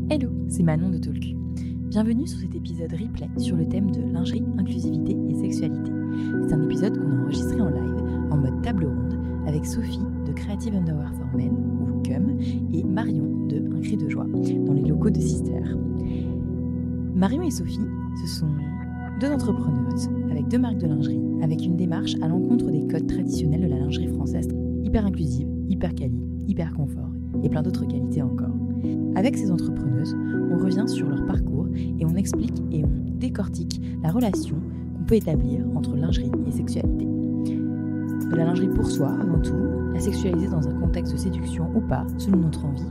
Hello, c'est Manon de Talku. Bienvenue sur cet épisode replay sur le thème de lingerie, inclusivité et sexualité. C'est un épisode qu'on a enregistré en live, en mode table ronde, avec Sophie de Creative Underwear for Men, ou CUM, et Marion de Un cri de joie, dans les locaux de Sister. Marion et Sophie, ce sont deux entrepreneuses, avec deux marques de lingerie, avec une démarche à l'encontre des codes traditionnels de la lingerie française, hyper inclusive, hyper quali, hyper confort, et plein d'autres qualités encore. Avec ces entrepreneuses, on revient sur leur parcours et on explique et on décortique la relation qu'on peut établir entre lingerie et sexualité. De la lingerie pour soi avant tout, la sexualiser dans un contexte de séduction ou pas, selon notre envie.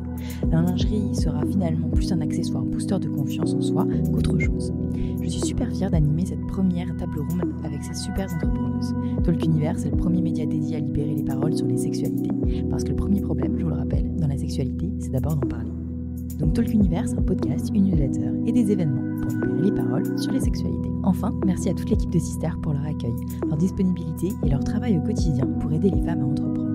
La lingerie sera finalement plus un accessoire booster de confiance en soi qu'autre chose. Je suis super fière d'animer cette première table ronde avec ces super entrepreneuses. Talkunivers, c'est le premier média dédié à libérer les paroles sur les sexualités. Parce que le premier problème, je vous le rappelle, dans la sexualité, c'est d'abord d'en parler. Donc Talkunivers, c'est un podcast, une newsletter et des événements pour libérer les paroles sur les sexualités. Enfin, merci à toute l'équipe de Sister pour leur accueil, leur disponibilité et leur travail au quotidien pour aider les femmes à entreprendre.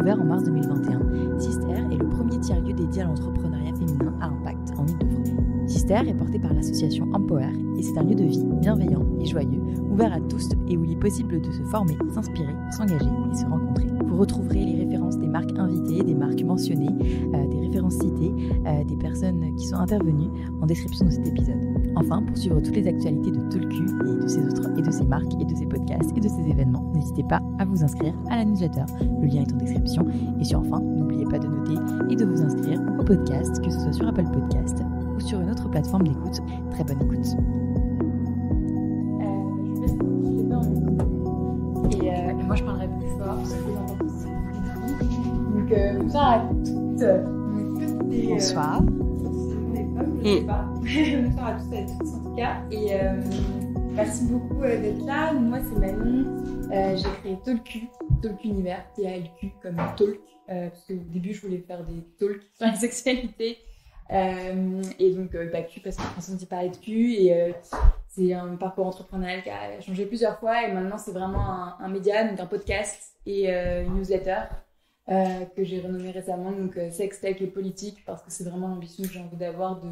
Ouvert en mars 2021, Sister est le premier tiers-lieu dédié à l'entrepreneuriat féminin à impact en Ile-de-France. Sister est porté par l'association Empower et c'est un lieu de vie bienveillant et joyeux, ouvert à tous et où il est possible de se former, s'inspirer, s'engager et se rencontrer. Vous retrouverez les références des marques invitées, des marques mentionnées, des références citées, des personnes qui sont intervenues en description de cet épisode. Enfin, pour suivre toutes les actualités de Talku et de ces marques et de ces podcasts et de ces événements, n'hésitez pas à vous inscrire à la newsletter. Le lien est en description. Et enfin, n'oubliez pas de noter et de vous inscrire au podcast, que ce soit sur Apple Podcast ou sur une autre plateforme d'écoute. Très bonne écoute. Et moi, je parlerai plus fort, parce que c'est important. Donc, bonsoir à toutes. Bonsoir. Bonsoir à tous et à toutes en tout cas. Et merci beaucoup d'être là. Moi, c'est Manon. J'ai créé Talkunivers, T-A-L-Q comme talk. Parce qu'au début, je voulais faire des talks sur la sexualité. Et donc, Q parce que François dit parler de cul. Et c'est un parcours entrepreneurial qui a changé plusieurs fois. Et maintenant, c'est vraiment un média, donc un podcast et une newsletter. Que j'ai renommé récemment, donc sexe, tech et politique, parce que c'est vraiment l'ambition que j'ai envie d'avoir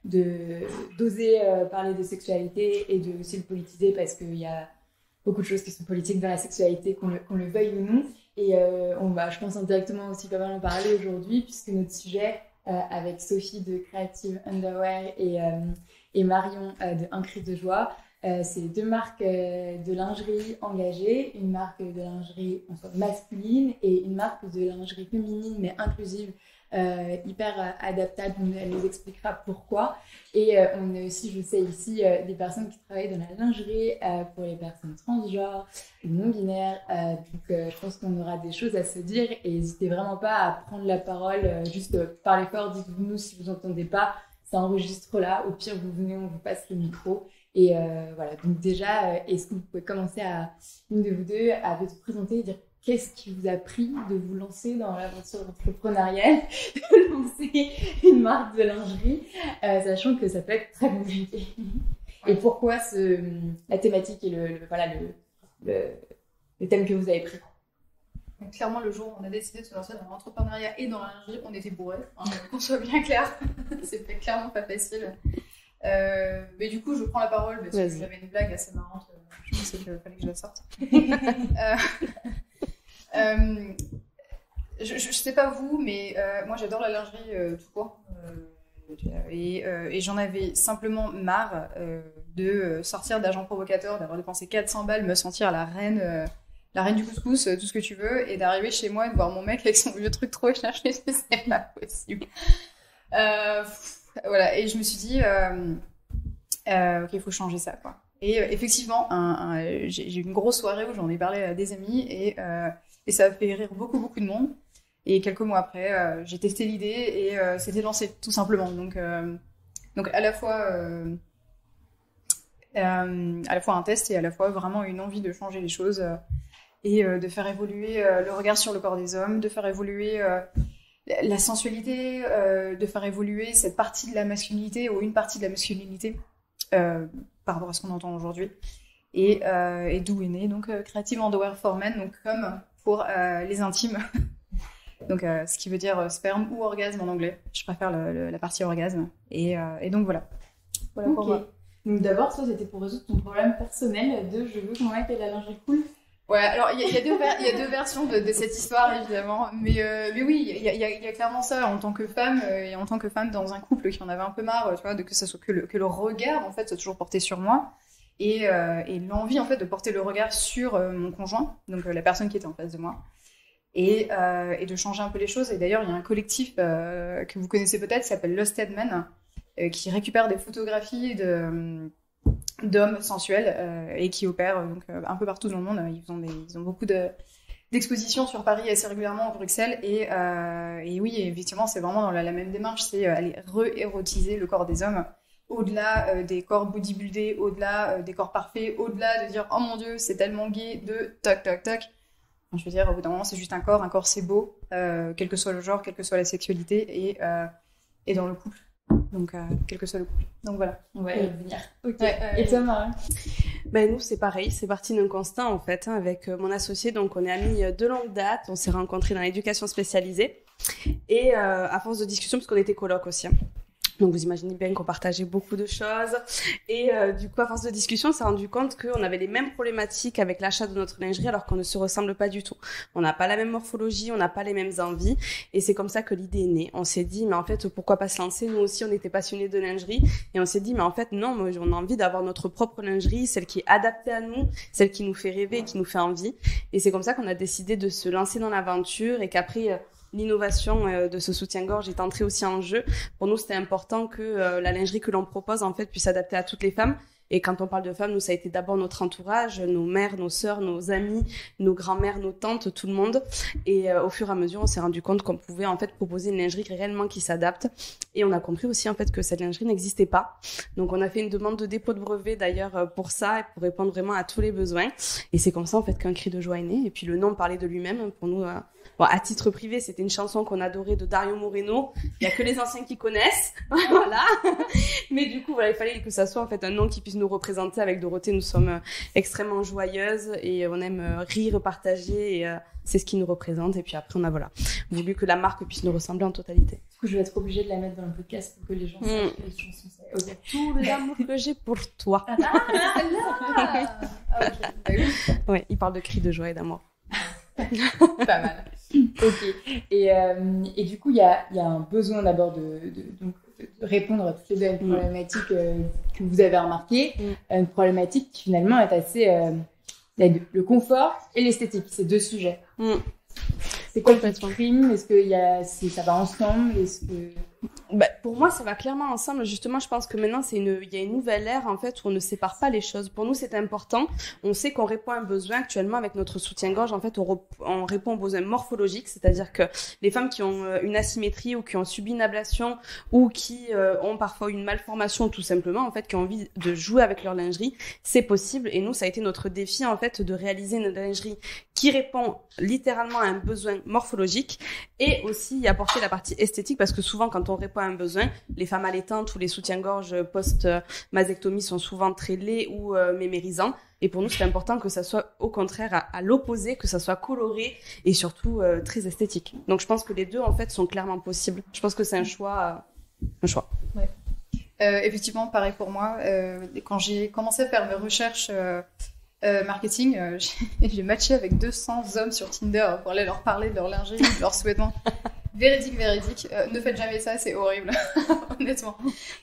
d'oser parler de sexualité et de aussi le politiser, parce qu'il y a beaucoup de choses qui sont politiques dans la sexualité, qu'on le veuille ou non. Et on va, je pense, indirectement aussi pas mal en parler aujourd'hui, puisque notre sujet, avec Sophie de Creative Underwear et Marion de Un cri de joie, c'est deux marques de lingerie engagées, une marque de lingerie en soi masculine et une marque de lingerie féminine mais inclusive, hyper adaptable. Elle nous expliquera pourquoi. Et on a aussi, je sais ici, des personnes qui travaillent dans la lingerie pour les personnes transgenres, non-binaires. Donc je pense qu'on aura des choses à se dire et n'hésitez vraiment pas à prendre la parole, juste parlez fort, dites-vous nous si vous n'entendez pas, ça enregistre là. Au pire, vous venez, on vous passe le micro. Et voilà, donc déjà, est-ce que vous pouvez commencer une de vous deux, à vous présenter et dire qu'est-ce qui vous a pris de vous lancer dans l'aventure entrepreneuriale, de lancer une marque de lingerie, sachant que ça peut être très compliqué. Et pourquoi la thématique et le thème que vous avez pris? Donc, clairement, le jour où on a décidé de se lancer dans l'entrepreneuriat et dans la lingerie, on était bourrés, qu'on soit bien clair. C'était clairement pas facile. Mais du coup, je prends la parole parce que j'avais une blague assez marrante. Je pensais qu'il fallait que je la sorte. Je sais pas vous, mais moi j'adore la lingerie tout court. Et j'en avais simplement marre de sortir d'agent provocateur, d'avoir dépensé 400 balles, me sentir la reine du couscous, tout ce que tu veux, et d'arriver chez moi et de voir mon mec avec son vieux truc trop cherché, c'est pas possible. Voilà, et je me suis dit, ok, il faut changer ça, quoi. Et effectivement, j'ai eu une grosse soirée où j'en ai parlé à des amis et ça a fait rire beaucoup, beaucoup de monde. Et quelques mois après, j'ai testé l'idée et c'était lancé, tout simplement. Donc à la fois un test et à la fois vraiment une envie de changer les choses et de faire évoluer le regard sur le corps des hommes, de faire évoluer la sensualité, de faire évoluer cette partie de la masculinité ou une partie de la masculinité par rapport à ce qu'on entend aujourd'hui. Et d'où est né donc Creative Underwear for Men, donc comme pour les intimes. Donc, ce qui veut dire sperme ou orgasme en anglais. Je préfère la partie orgasme. Et donc, voilà. Voilà pour moi. Donc d'abord, ça, c'était pour résoudre ton problème personnel de je veux que mon mec ait la lingerie cool. Ouais, alors il y a deux versions de cette histoire, évidemment. Mais oui, il y a clairement ça en tant que femme et en tant que femme dans un couple qui en avait un peu marre, tu vois, de que ça soit que le regard, en fait, soit toujours porté sur moi. Et l'envie, en fait, de porter le regard sur mon conjoint, donc la personne qui était en face de moi. Et de changer un peu les choses. Et d'ailleurs, il y a un collectif que vous connaissez peut-être qui s'appelle Lusted Men, qui récupère des photographies d'hommes sensuels et qui opèrent donc, un peu partout dans le monde. Ils ont beaucoup d'expositions sur Paris assez régulièrement, à Bruxelles. Et oui, effectivement, c'est vraiment dans la même démarche, c'est aller re-érotiser le corps des hommes, au-delà des corps bodybuildés, au-delà des corps parfaits, au-delà de dire « Oh mon Dieu, c'est tellement gay » de « toc, toc, toc ». Je veux dire, au bout d'un moment, c'est juste un corps c'est beau, quel que soit le genre, quelle que soit la sexualité, et dans le couple. Donc, quel que soit le couple. Donc voilà. On va y revenir. Ok. Et toi, Marie? Nous, c'est pareil. C'est parti d'un constat, en fait, avec mon associé. Donc, on est amis de longue date. On s'est rencontrés dans l'éducation spécialisée. Et à force de discussion, parce qu'on était colocs aussi. Donc, vous imaginez bien qu'on partageait beaucoup de choses. Et du coup, à force de discussion, on s'est rendu compte qu'on avait les mêmes problématiques avec l'achat de notre lingerie, alors qu'on ne se ressemble pas du tout. On n'a pas la même morphologie, on n'a pas les mêmes envies. Et c'est comme ça que l'idée est née. On s'est dit, mais en fait, pourquoi pas se lancer? Nous aussi, on était passionnés de lingerie. Et on s'est dit, mais en fait, non, moi, on a envie d'avoir notre propre lingerie, celle qui est adaptée à nous, celle qui nous fait rêver, qui nous fait envie. Et c'est comme ça qu'on a décidé de se lancer dans l'aventure et qu'après... l'innovation de ce soutien-gorge est entrée aussi en jeu. Pour nous, c'était important que la lingerie que l'on propose, en fait, puisse s'adapter à toutes les femmes. Et quand on parle de femmes, nous, ça a été d'abord notre entourage, nos mères, nos sœurs, nos amis, nos grands-mères, nos tantes, tout le monde. Et au fur et à mesure, on s'est rendu compte qu'on pouvait, en fait, proposer une lingerie réellement qui s'adapte. Et on a compris aussi, en fait, que cette lingerie n'existait pas. Donc, on a fait une demande de dépôt de brevet, d'ailleurs, pour ça, et pour répondre vraiment à tous les besoins. Et c'est comme ça, en fait, qu'un cri de joie est né. Et puis, le nom parlait de lui-même. Pour nous, bon, à titre privé, c'était une chanson qu'on adorait de Dario Moreno. Il y a que les anciens qui connaissent. Voilà. Mais du coup, voilà, il fallait que ça soit, en fait, un nom qui puisse nous représenter. Avec Dorothée, nous sommes extrêmement joyeuses et on aime rire, partager, et c'est ce qui nous représente. Et puis après, on a voulu que la marque puisse nous ressembler en totalité. Du coup, je vais être obligée de la mettre dans le podcast pour que les gens sachent que les chansons, c'est okay. Tout l'amour que j'ai pour toi. Ouais, il parle de cris de joie et d'amour. Pas mal. Ok. Et du coup, il y a un besoin d'abord de répondre à toutes les deux problématiques que vous avez remarquées. Une problématique qui finalement est assez... le confort et l'esthétique, c'est deux sujets. C'est quoi le prime? Est-ce que ça va ensemble? Pour moi, ça va clairement ensemble. Justement, je pense que maintenant, il y a une nouvelle ère, en fait, où on ne sépare pas les choses. Pour nous, c'est important. On sait qu'on répond à un besoin. Actuellement, avec notre soutien-gorge, en fait, on répond aux besoins morphologiques. C'est-à-dire que les femmes qui ont une asymétrie ou qui ont subi une ablation ou qui ont parfois une malformation, tout simplement, en fait, qui ont envie de jouer avec leur lingerie, c'est possible. Et nous, ça a été notre défi, en fait, de réaliser une lingerie qui répond littéralement à un besoin morphologique et aussi apporter la partie esthétique, parce que souvent, quand on répond à un besoin, les femmes allaitantes ou les soutiens-gorge post-mastectomie sont souvent très laids ou mémérisants. Et pour nous, c'est important que ça soit au contraire à l'opposé, que ça soit coloré et surtout très esthétique. Donc, je pense que les deux, en fait, sont clairement possibles. Je pense que c'est un choix. Ouais. Effectivement, pareil pour moi. Quand j'ai commencé à faire mes recherches marketing, j'ai matché avec 200 hommes sur Tinder pour aller leur parler de leur lingerie, de leurs sous-vêtements. Véridique. Ne faites jamais ça, c'est horrible, honnêtement.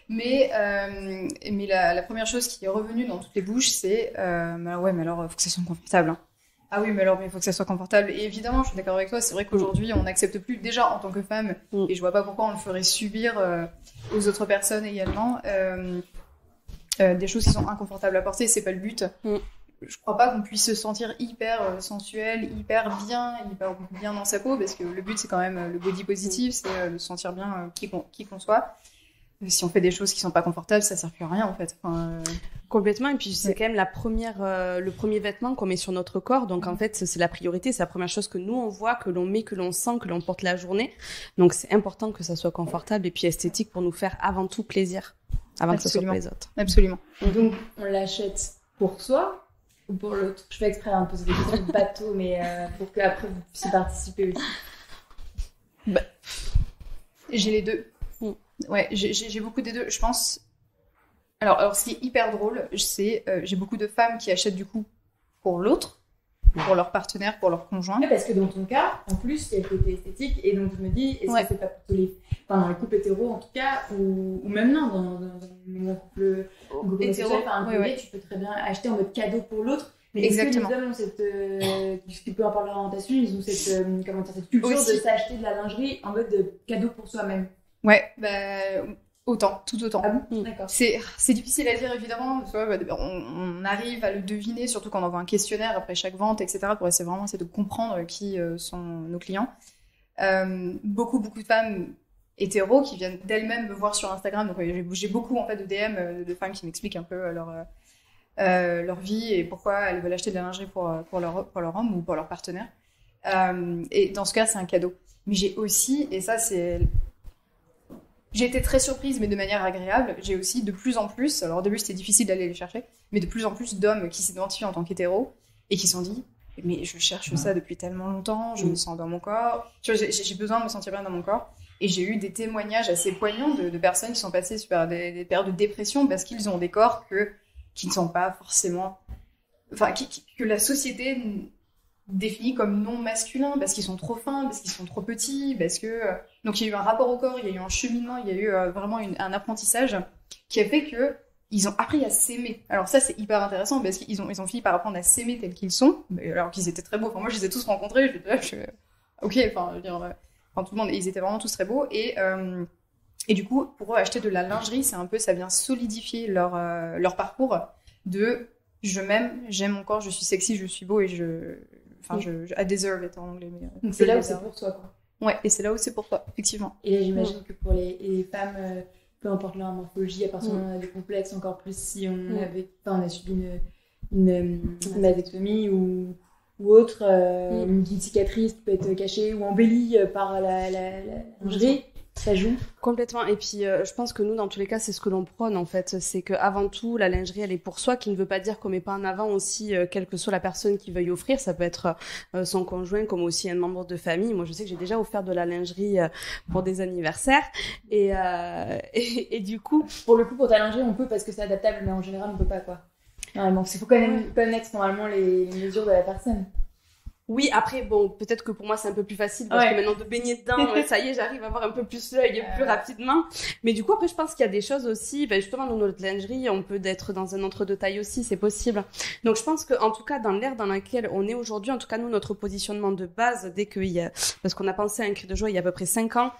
Mais la première chose qui est revenue dans toutes les bouches, c'est mais alors, faut que ça soit confortable. Hein. Ah oui, mais il faut que ça soit confortable. Et évidemment, je suis d'accord avec toi, c'est vrai qu'aujourd'hui, on n'accepte plus, déjà en tant que femme, et je vois pas pourquoi on le ferait subir aux autres personnes également, des choses qui sont inconfortables à porter, c'est pas le but. Je crois pas qu'on puisse se sentir hyper sensuel, hyper bien dans sa peau, parce que le but c'est quand même le body positive, c'est de se sentir bien qui qu'on soit. Si on fait des choses qui sont pas confortables, ça sert plus à rien en fait. Complètement, et puis c'est quand même le premier vêtement qu'on met sur notre corps, donc en fait c'est la priorité, c'est la première chose que nous on voit, que l'on met, que l'on sent, que l'on porte la journée. Donc c'est important que ça soit confortable et puis esthétique pour nous faire avant tout plaisir, avant que ce soit pour les autres. Absolument. Donc on l'achète pour soi ou pour l'autre? Je fais exprès de poser des questions de bateau, mais pour qu'après vous puissiez participer aussi. J'ai les deux. Ouais, j'ai beaucoup des deux. Je pense. Alors, ce qui est hyper drôle, c'est j'ai beaucoup de femmes qui achètent du coup pour l'autre, pour leur partenaire, pour leur conjoint. Ouais, parce que dans ton cas, en plus, il y a le côté esthétique, et donc je me dis, est-ce que c'est pas pour tous les. Enfin, dans les couples hétéros en tout cas, ou même non, dans un couple hétéro, tu peux très bien acheter en mode cadeau pour l'autre. Mais exactement. est-ce que les hommes ont cette, peu importe leur orientation, ils ont cette culture de s'acheter de la lingerie en mode cadeau pour soi-même? Ouais, autant, tout autant. Ah bon? D'accord. C'est difficile à dire évidemment. On arrive à le deviner, surtout quand on envoie un questionnaire après chaque vente, etc. pour essayer de comprendre qui sont nos clients. Beaucoup de femmes hétéros qui viennent d'elles-mêmes me voir sur Instagram. Donc j'ai beaucoup en fait de DM de femmes qui m'expliquent un peu leur vie et pourquoi elles veulent acheter de la lingerie pour leur homme ou pour leur partenaire. Et dans ce cas, c'est un cadeau. Mais j'ai aussi, et ça c'est... J'ai été très surprise, mais de manière agréable. J'ai aussi de plus en plus, alors au début c'était difficile d'aller les chercher, mais de plus en plus d'hommes qui s'identifient en tant qu'hétéros et qui se sont dit « mais je cherche ça depuis tellement longtemps, je me sens dans mon corps, j'ai besoin de me sentir bien dans mon corps ». Et j'ai eu des témoignages assez poignants de personnes qui sont passées par des périodes de dépression parce qu'ils ont des corps qui ne sont pas forcément... Enfin, que la société définit comme non masculins, parce qu'ils sont trop fins, parce qu'ils sont trop petits, parce que... Donc il y a eu un rapport au corps, il y a eu un cheminement, il y a eu vraiment un apprentissage qui a fait que ils ont appris à s'aimer. Alors ça, c'est hyper intéressant, parce qu'ils ont fini par apprendre à s'aimer tels qu'ils sont, alors qu'ils étaient très beaux. Enfin, moi, je les ai tous rencontrés, ok, enfin, je veux dire... tout le monde, ils étaient vraiment tous très beaux, et du coup, pour eux, acheter de la lingerie, c'est un peu, ça vient solidifier leur parcours de je m'aime, j'aime mon corps, je suis sexy, je suis beau, et I deserve it en anglais. Mais, donc c'est là où c'est pour toi, quoi. Ouais, et c'est là où c'est pour toi, effectivement. Et là, j'imagine que pour les femmes, peu importe leur morphologie, à partir du moment où on a des complexes, encore plus si on a subi une mastectomie ou autre, une petite cicatrice qui peut être cachée ou embellie par la lingerie, ça joue. Complètement. Et puis, je pense que nous, dans tous les cas, c'est ce que l'on prône, en fait. C'est qu'avant tout, la lingerie, elle est pour soi, qui ne veut pas dire qu'on met pas en avant aussi, quelle que soit la personne qui veuille offrir. Ça peut être son conjoint, comme aussi un membre de famille. Moi, je sais que j'ai déjà offert de la lingerie pour des anniversaires. Et du coup... Pour le coup, pour ta lingerie, on peut parce que c'est adaptable, mais en général, on peut pas, quoi. Normalement, il faut quand même connaître normalement les mesures de la personne. Oui, après, bon, peut-être que pour moi, c'est un peu plus facile parce que maintenant, de baigner dedans, ça y est, j'arrive à avoir un peu plus l'œil plus rapidement. Mais du coup, après, je pense qu'il y a des choses aussi, justement, dans notre lingerie, on peut être dans un entre-deux taille aussi, c'est possible. Donc, je pense que, en tout cas, dans l'ère dans laquelle on est aujourd'hui, en tout cas, nous, notre positionnement de base, parce qu'on a pensé à un cri de joie il y a à peu près 5 ans,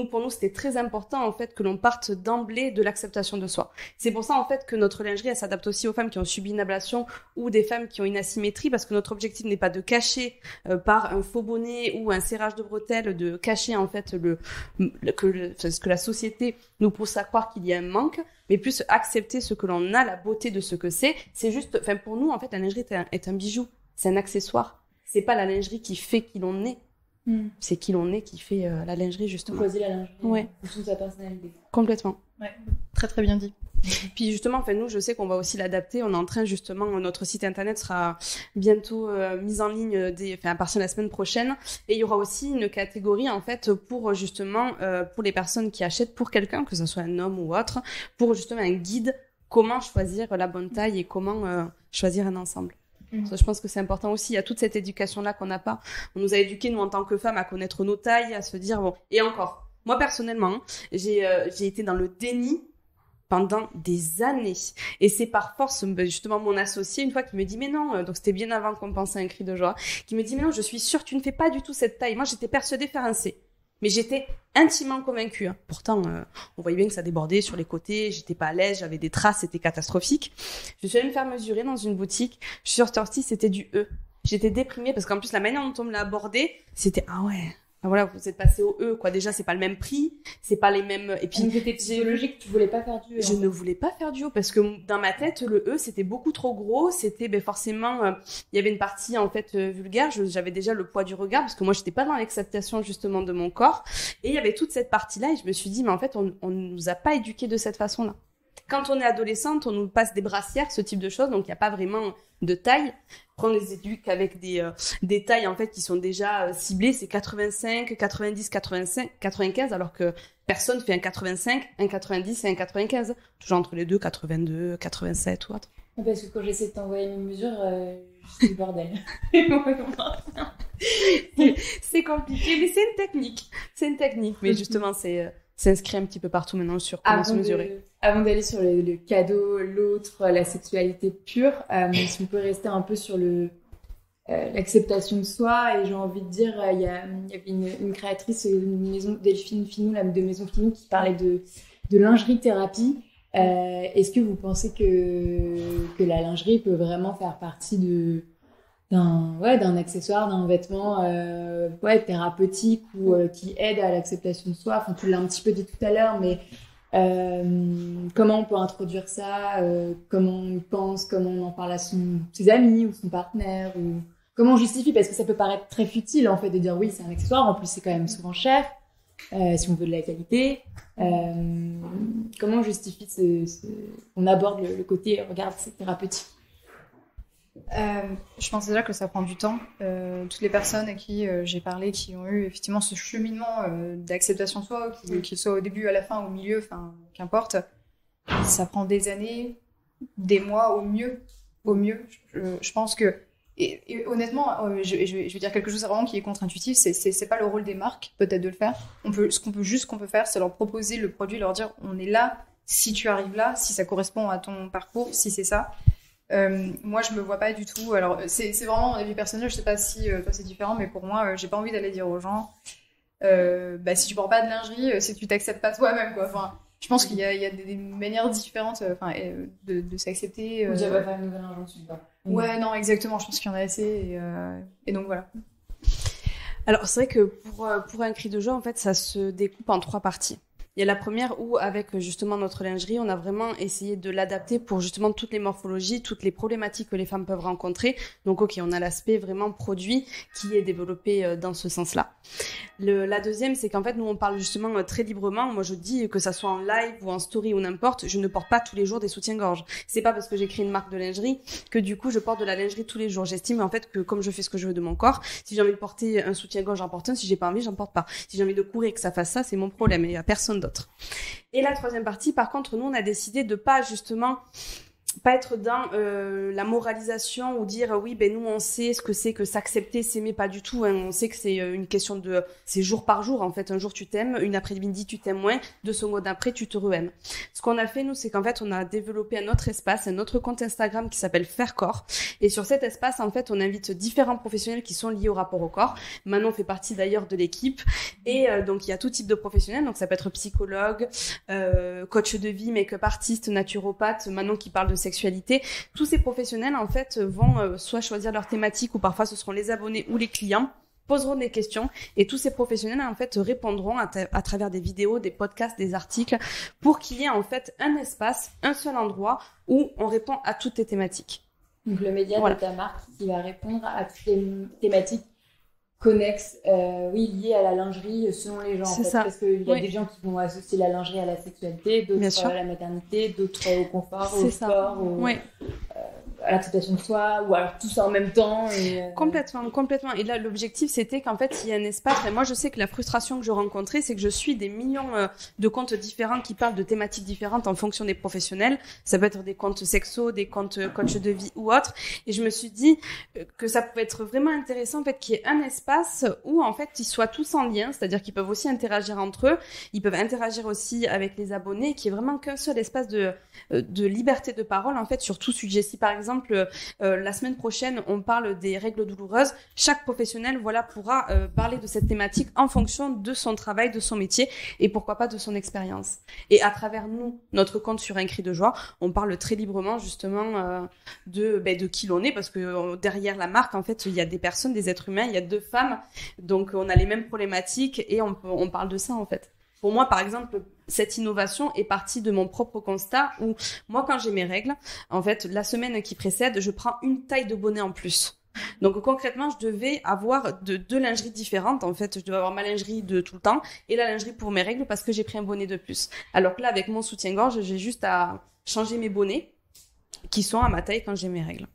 pour nous, c'était très important, en fait, que l'on parte d'emblée de l'acceptation de soi. C'est pour ça, en fait, que notre lingerie, elle s'adapte aussi aux femmes qui ont subi une ablation ou des femmes qui ont une asymétrie, parce que notre objectif n'est pas de cacher par un faux bonnet ou un serrage de bretelles, de cacher en fait ce que la société nous pousse à croire qu'il y a un manque, mais plus accepter ce que l'on a, la beauté de ce que c'est. C'est juste, pour nous en fait, la lingerie est un bijou, c'est un accessoire. C'est pas la lingerie qui fait qui l'on est. C'est qui l'on est qui fait la lingerie justement. On choisit la lingerie en fonction de sa personnalité. Complètement. Ouais, très très bien dit. Puis justement, nous, je sais qu'on va aussi l'adapter. On est en train justement, notre site internet sera bientôt mis en ligne à partir de la semaine prochaine. Et il y aura aussi une catégorie en fait pour justement pour les personnes qui achètent pour quelqu'un, que ce soit un homme ou autre, pour justement un guide comment choisir la bonne taille et comment choisir un ensemble. Ça, je pense que c'est important aussi. Il y a toute cette éducation-là qu'on n'a pas. On nous a éduqués, nous, en tant que femmes, à connaître nos tailles, à se dire bon. Et encore, moi personnellement, j'ai été dans le déni pendant des années. Et c'est par force, justement, mon associé, une fois, qui me dit, mais non, donc c'était bien avant qu'on pense à un cri de joie, qui me dit, mais non, je suis sûre, tu ne fais pas du tout cette taille. Moi, j'étais persuadée faire un C. Mais j'étais intimement convaincue. Pourtant, on voyait bien que ça débordait sur les côtés, j'étais pas à l'aise, j'avais des traces, c'était catastrophique. Je suis allée me faire mesurer dans une boutique, je suis sortie, c'était du E. J'étais déprimée parce qu'en plus, la manière dont on me l'a abordé, c'était, ah ouais... Voilà, vous êtes passé au E, quoi. Déjà, c'est pas le même prix, c'est pas les mêmes, et puis. C'était psychologique, tu voulais pas faire du E. Je ne voulais pas faire du E parce que dans ma tête, le E, c'était beaucoup trop gros, c'était, forcément, il y avait une partie, en fait, vulgaire, j'avais déjà le poids du regard parce que moi, j'étais pas dans l'acceptation, justement, de mon corps. Et il y avait toute cette partie-là et je me suis dit, mais en fait, on nous a pas éduqués de cette façon-là. quand on est adolescente, on nous passe des brassières, ce type de choses, donc il n'y a pas vraiment de taille. Après, on les éduque avec des tailles en fait qui sont déjà ciblées, c'est 85, 90, 85, 95, alors que personne fait un 85, un 90 et un 95. Toujours entre les deux, 82, 87 ou autre. Parce que quand j'essaie de t'envoyer mes mesures, c'est le bordel. C'est compliqué, mais c'est une technique. C'est une technique, mais justement, c'est inscrit un petit peu partout maintenant sur comment se mesurer. Avant d'aller sur le cadeau, l'autre, la sexualité pure, si on peut rester un peu sur l'acceptation de soi, et j'ai envie de dire, il y avait une créatrice, Delphine Finou, de Maison Finou, qui parlait de lingerie thérapie. Est-ce que vous pensez que la lingerie peut vraiment faire partie d'un accessoire, d'un vêtement thérapeutique ou qui aide à l'acceptation de soi? Enfin, tu l'as un petit peu dit tout à l'heure, mais comment on peut introduire ça, comment on pense, comment on en parle à ses amis ou son partenaire, ou comment on justifie, parce que ça peut paraître très futile en fait de dire oui, c'est un accessoire, en plus c'est quand même souvent cher. Si on veut de la qualité, comment on justifie on aborde le côté regarde, c'est thérapeutique? Je pense déjà que ça prend du temps. Toutes les personnes à qui j'ai parlé, qui ont eu effectivement ce cheminement d'acceptation de soi, qu'il soit au début, à la fin, au milieu, enfin qu'importe, ça prend des années, des mois au mieux. Je pense que et honnêtement, je vais dire quelque chose vraiment qui est contre-intuitif, c'est pas le rôle des marques peut-être de le faire. Ce qu'on peut faire, c'est leur proposer le produit, leur dire on est là, si tu arrives là, si ça correspond à ton parcours, si c'est ça. Moi je me vois pas du tout, alors c'est vraiment mon avis personnel, je sais pas si toi c'est différent, mais pour moi j'ai pas envie d'aller dire aux gens si tu portes pas de lingerie, c'est que tu t'acceptes pas toi-même, quoi. Enfin, je pense qu'il y a des manières différentes de s'accepter. Ou tu vas faire une nouvelle injonction, quoi. Ouais, non, exactement, je pense qu'il y en a assez, et donc voilà. Alors c'est vrai que pour un cri de joie, en fait, ça se découpe en 3 parties. Il y a la première où, avec justement notre lingerie, on a vraiment essayé de l'adapter pour justement toutes les morphologies, toutes les problématiques que les femmes peuvent rencontrer. Donc, ok, on a l'aspect vraiment produit qui est développé dans ce sens-là. La deuxième, c'est qu'en fait, nous, on parle justement très librement. Moi, je dis que ça soit en live ou en story ou n'importe, je ne porte pas tous les jours des soutiens-gorge. C'est pas parce que j'ai créé une marque de lingerie que du coup, je porte de la lingerie tous les jours. J'estime en fait que comme je fais ce que je veux de mon corps, si j'ai envie de porter un soutien-gorge, j'en porte un. Si j'ai pas envie, j'en porte pas. Si j'ai envie de courir et que ça fasse ça, c'est mon problème. Et il y a personne d'autre. Et la troisième partie, par contre, nous, on a décidé de pas être dans la moralisation ou dire oui, ben nous, on sait ce que c'est que s'accepter, s'aimer, pas du tout. Hein. On sait que c'est une question c'est jour par jour, en fait. Un jour, tu t'aimes, une après-midi, tu t'aimes moins, 2 secondes après, tu te re-aimes. Ce qu'on a fait, nous, c'est qu'en fait, on a développé un autre espace, un autre compte Instagram qui s'appelle Faire Corps. Et sur cet espace, en fait, on invite différents professionnels qui sont liés au rapport au corps. Manon fait partie d'ailleurs de l'équipe. Et donc, il y a tout type de professionnels. Donc, ça peut être psychologue, coach de vie, make-up artiste, naturopathe, Manon qui parle de sexualité. Tous ces professionnels, en fait, vont soit choisir leur thématique, ou parfois ce seront les abonnés ou les clients, poseront des questions, et tous ces professionnels, en fait, répondront à travers des vidéos, des podcasts, des articles, pour qu'il y ait, en fait, un espace, un seul endroit où on répond à toutes tes thématiques. Donc, le média de ta marque qui va répondre à toutes les thématiques connexes, liées à la lingerie selon les gens. C'est en fait, ça. Parce qu'il y a des gens qui vont associer la lingerie à la sexualité, d'autres à la maternité, d'autres au confort, au sport, à l'acceptation de soi, ou alors tout ça en même temps. Complètement. Et là, l'objectif, c'était qu'en fait, il y a un espace. Et moi, je sais que la frustration que je rencontrais, c'est que je suis des millions de comptes différents qui parlent de thématiques différentes en fonction des professionnels. Ça peut être des comptes sexos, des comptes coach de vie ou autres. Et je me suis dit que ça pouvait être vraiment intéressant, en fait, qu'il y ait un espace où, en fait, ils soient tous en lien. C'est-à-dire qu'ils peuvent aussi interagir entre eux. Ils peuvent interagir aussi avec les abonnés, qu'il n'y ait vraiment qu'un seul espace de liberté de parole, en fait, sur tout sujet. Si, par exemple, la semaine prochaine, on parle des règles douloureuses, chaque professionnel pourra parler de cette thématique en fonction de son travail, de son métier, et pourquoi pas de son expérience. Et à travers notre compte sur Un Cri de Joie, on parle très librement justement de qui l'on est, parce que derrière la marque, en fait, il y a des personnes, des êtres humains, il y a 2 femmes, donc on a les mêmes problématiques et on parle de ça, en fait. Pour moi, par exemple, cette innovation est partie de mon propre constat où, moi, quand j'ai mes règles, en fait, la semaine qui précède, je prends une taille de bonnet en plus. Donc, concrètement, je devais avoir 2 lingeries différentes. En fait, je devais avoir ma lingerie de tout le temps et la lingerie pour mes règles parce que j'ai pris un bonnet de plus. Alors que là, avec mon soutien-gorge, j'ai juste à changer mes bonnets qui sont à ma taille quand j'ai mes règles.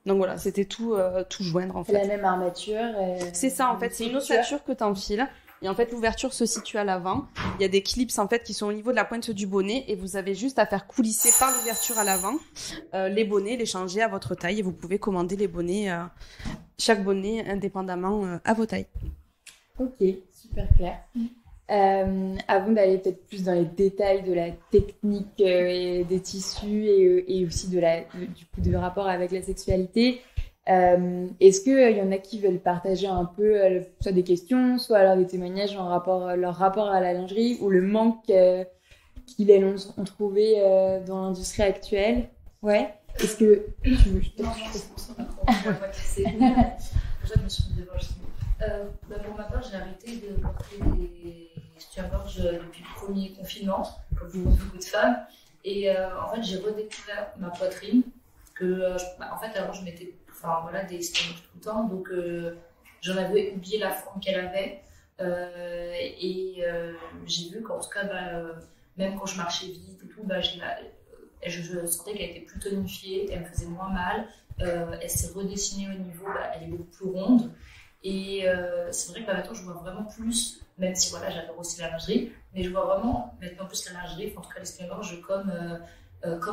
Donc voilà, c'était tout joindre en fait. C'est la même armature. C'est ça en fait, c'est une ossature que t'enfiles. Et en fait, l'ouverture se situe à l'avant. Il y a des clips en fait qui sont au niveau de la pointe du bonnet et vous avez juste à faire coulisser par l'ouverture à l'avant les bonnets, les changer à votre taille et vous pouvez commander les bonnets, chaque bonnet indépendamment à vos tailles. Ok, super clair. Avant d'aller peut-être plus dans les détails de la technique et des tissus et aussi du coup de rapport avec la sexualité, est-ce qu'il y en a qui veulent partager un peu soit des questions, soit alors des témoignages en leur rapport à la lingerie ou le manque qu'ils ont trouvé dans l'industrie actuelle? Ouais. Est-ce que pour ma part, j'ai arrêté de porter des soutiens-gorge depuis le premier confinement, comme beaucoup de femmes. Et en fait, j'ai redécouvert ma poitrine. En fait, avant, je mettais des soutiens-gorge tout le temps. Donc, j'en avais oublié la forme qu'elle avait. J'ai vu qu'en tout cas, même quand je marchais vite et tout, je sentais qu'elle était plus tonifiée, elle me faisait moins mal. Elle s'est redessinée au niveau, elle est beaucoup plus ronde. Et c'est vrai que maintenant je vois vraiment plus, même si j'adore aussi la lingerie, mais je vois vraiment maintenant plus la lingerie, en tout cas les soutiens-gorge comme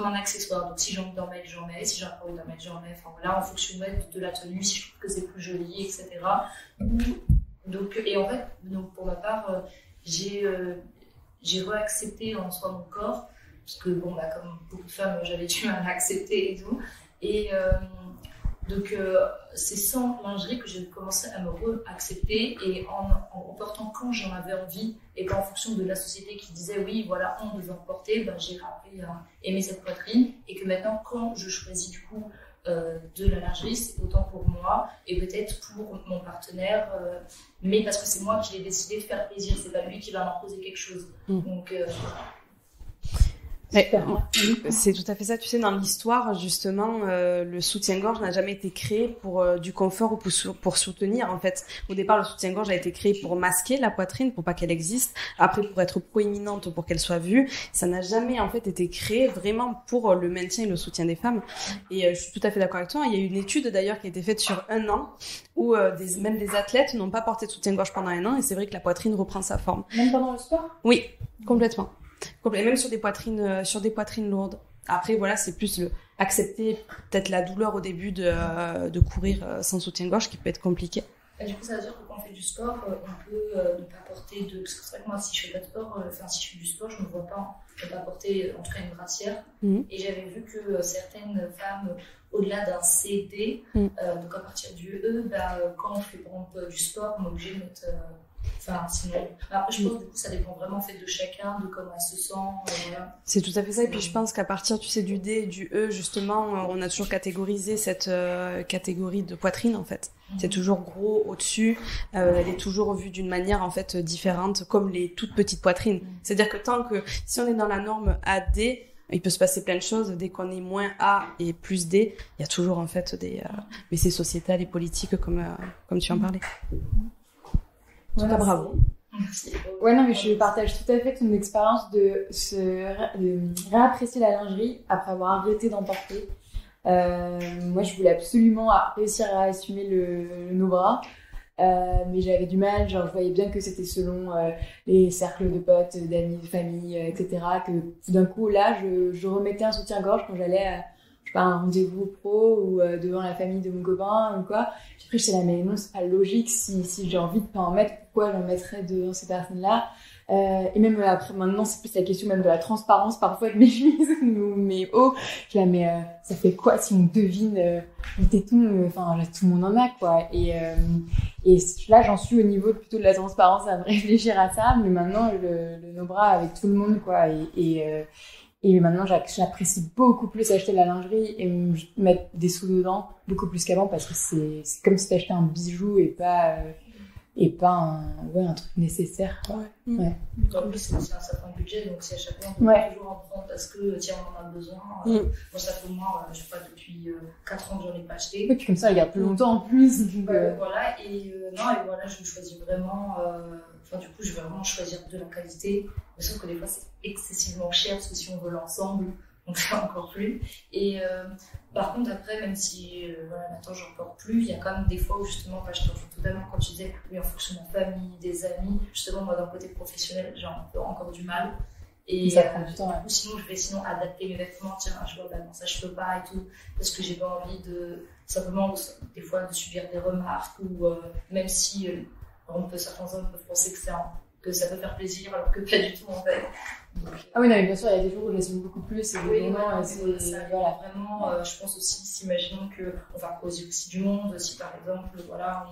un accessoire. Donc si j'ai envie d'en mettre, j'en mets, si j'ai pas envie d'en mettre, j'en mets. En fonction de la tenue, si je trouve que c'est plus joli, etc. Donc, et en fait, pour ma part, j'ai réaccepté en soi mon corps, parce que comme beaucoup de femmes, j'avais du mal à l'accepter et tout. Et donc, c'est sans lingerie que j'ai commencé à me re-accepter et en portant quand j'en avais envie et pas en fonction de la société qui disait oui, voilà, on devait en porter, j'ai appris à aimer cette poitrine et que maintenant, quand je choisis du coup de la lingerie, c'est autant pour moi et peut-être pour mon partenaire, mais parce que c'est moi qui l'ai décidé de faire plaisir, c'est pas lui qui va m'imposer quelque chose. Donc, c'est tout à fait ça. Tu sais, dans l'histoire, justement, le soutien-gorge n'a jamais été créé pour du confort ou pour soutenir, en fait. Au départ, le soutien-gorge a été créé pour masquer la poitrine, pour pas qu'elle existe. Après, pour être proéminente, pour qu'elle soit vue. Ça n'a jamais, en fait, été créé vraiment pour le maintien et le soutien des femmes. Et je suis tout à fait d'accord avec toi. Il y a eu une étude, d'ailleurs, qui a été faite sur 1 an, où même des athlètes n'ont pas porté de soutien-gorge pendant 1 an. Et c'est vrai que la poitrine reprend sa forme. Même pendant le sport? Oui, complètement. Même sur des poitrines lourdes. Après, voilà, c'est plus accepter peut-être la douleur au début de courir sans soutien-gorge qui peut être compliqué. Et du coup, ça veut dire que quand on fait du sport, on peut ne pas porter de... Parce que c'est vrai que moi, si je fais pas de sport, si je fais du sport, je ne me vois pas ne pas porter, en tout cas, une brassière. Et j'avais vu que certaines femmes, au-delà d'un CD, donc à partir du E, quand on fait par exemple du sport, on est obligé de mettre... sinon... Après, je pense que du coup, ça dépend vraiment en fait, de chacun, de comment elle se sent. Voilà. C'est tout à fait ça. Et puis, je pense qu'à partir, tu sais, du D et du E, justement, on a toujours catégorisé cette catégorie de poitrine, en fait. C'est toujours gros au-dessus. Elle est toujours vue d'une manière, en fait, différente, comme les toutes petites poitrines. C'est-à-dire que si on est dans la norme AD, il peut se passer plein de choses. Dès qu'on est moins A et plus D, il y a toujours, en fait, mais c'est sociétal et politique, comme tu en parlais. En tout cas, bravo. Merci. Ouais, non, mais je partage tout à fait ton expérience de réapprécier la lingerie après avoir arrêté d'en porter. Moi, je voulais absolument réussir à assumer nos bras, mais j'avais du mal. Genre, je voyais bien que c'était selon les cercles de potes, d'amis, de famille, etc. Que tout d'un coup, là, je remettais un soutien-gorge quand j'allais à un rendez-vous pro ou devant la famille de mon copain ou quoi. Puis après, j'étais là, mais non, c'est pas logique. Si j'ai envie de pas en mettre, pourquoi j'en mettrais devant ces personnes-là? Et même après, maintenant, c'est plus la question même de la transparence parfois de mes chemises ou mes hauts. Je là, mais ça fait quoi si on devine les tétons? Enfin, tout le monde en a, quoi. Et là, j'en suis au niveau plutôt de la transparence à me réfléchir à ça. Mais maintenant, nos bras avec tout le monde, quoi. Et maintenant, j'apprécie beaucoup plus acheter de la lingerie et mettre des sous dedans, beaucoup plus qu'avant, parce que c'est comme si t'achetais un bijou et pas un truc nécessaire. Ouais. En plus, c'est un certain budget, donc si à chaque fois on peut toujours en prendre parce que tiens, on en a besoin. Moi, ça fait moi, je sais pas, depuis 4 ans que j'en ai pas acheté. Et puis comme ça, il garde plus longtemps en plus. Voilà, et voilà, je choisis vraiment. Du coup, je vais vraiment choisir de la qualité. Sauf que des fois, c'est excessivement cher parce que si on veut l'ensemble, donc c'est encore plus. Et par contre, après, même si voilà, maintenant j'en porte plus, il y a quand même des fois où justement, je te rejoins totalement quand tu disais, oui, en fonction de ma famille, des amis, justement, moi d'un côté professionnel, j'ai un peu encore du mal. Et ça prend du temps. Du coup, sinon, je vais adapter mes vêtements, tiens, je vois, non, ça je peux pas et tout, parce que j'ai pas envie de, simplement, des fois, de subir des remarques, ou même si certains hommes peuvent penser que ça peut faire plaisir, alors que pas du tout en fait. Donc, ah oui, non, mais bien sûr, il y a des jours où j'assume beaucoup plus, et des moments, voilà, vraiment, je pense aussi, si imaginons qu'on va causer aussi du monde, si par exemple, voilà,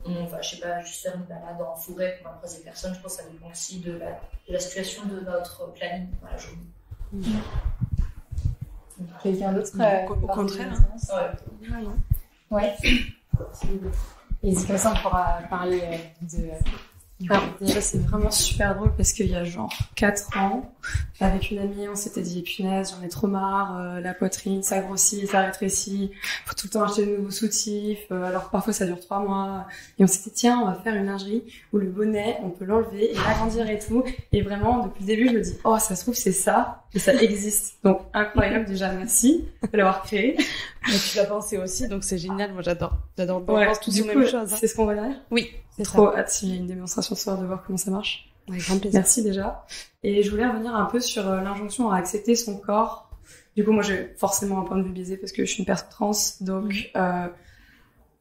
on va, je sais pas, juste faire une balade en forêt pour croiser personne, je pense que ça dépend aussi de la situation de notre planning dans la journée. Quelqu'un d'autre au contraire. Ouais. Et c'est comme ça on pourra parler de... Alors, déjà, c'est vraiment super drôle parce qu'il y a genre 4 ans, avec une amie, on s'était dit, punaise, j'en ai trop marre, la poitrine, ça grossit, ça rétrécit, faut tout le temps acheter de nouveaux soutifs, alors parfois ça dure 3 mois. Et on s'était dit, tiens, on va faire une lingerie où le bonnet, on peut l'enlever et l'agrandir et tout. Et vraiment, depuis le début, je me dis, oh, ça se trouve, c'est ça, et ça existe. Donc, incroyable, déjà, merci de l'avoir créé. Mais tu l'as pensé aussi, donc c'est génial, moi j'adore. On Ouais, pense tous du aux coup, mêmes choses. c'est ce qu'on va derrière. Oui, c'est Trop hâte s'il y a une démonstration ce soir de voir comment ça marche. Avec grand plaisir. Merci déjà. Et je voulais revenir un peu sur l'injonction à accepter son corps. Du coup, moi, j'ai forcément un point de vue biaisé parce que je suis une personne trans. Donc,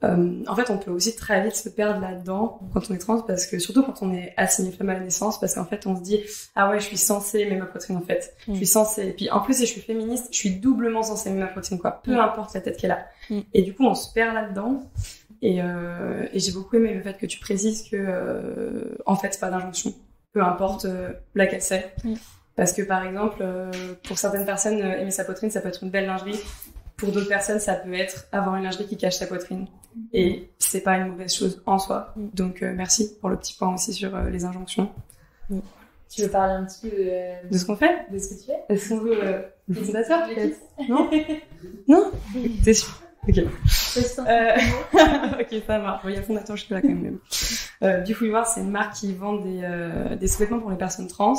en fait, on peut aussi très vite se perdre là-dedans quand on est trans, parce que surtout quand on est assigné femme à la naissance, parce qu'en fait, on se dit, ah ouais, je suis censée aimer ma poitrine, en fait. Je suis censée. Et puis, en plus, si je suis féministe, je suis doublement censée aimer ma poitrine, quoi. Peu importe la tête qu'elle a. Et du coup, on se perd là-dedans. Et j'ai beaucoup aimé le fait que tu précises que, en fait, c'est pas d'injonction. Peu importe laquelle c'est. Parce que, par exemple, pour certaines personnes, aimer sa poitrine, ça peut être une belle lingerie. Pour d'autres personnes, ça peut être avoir une lingerie qui cache sa poitrine. Et c'est pas une mauvaise chose en soi. Donc, merci pour le petit point aussi sur les injonctions. Tu veux parler un petit peu de ce qu'on fait? De ce que tu fais? Est-ce qu'on veut le fondateur, peut-être? Non? Non? T'es sûr? Ok. Ok, ça marche. Il y a le fondateur jusque là quand même. Beautiful c'est une marque qui vend des sous-vêtements pour les personnes trans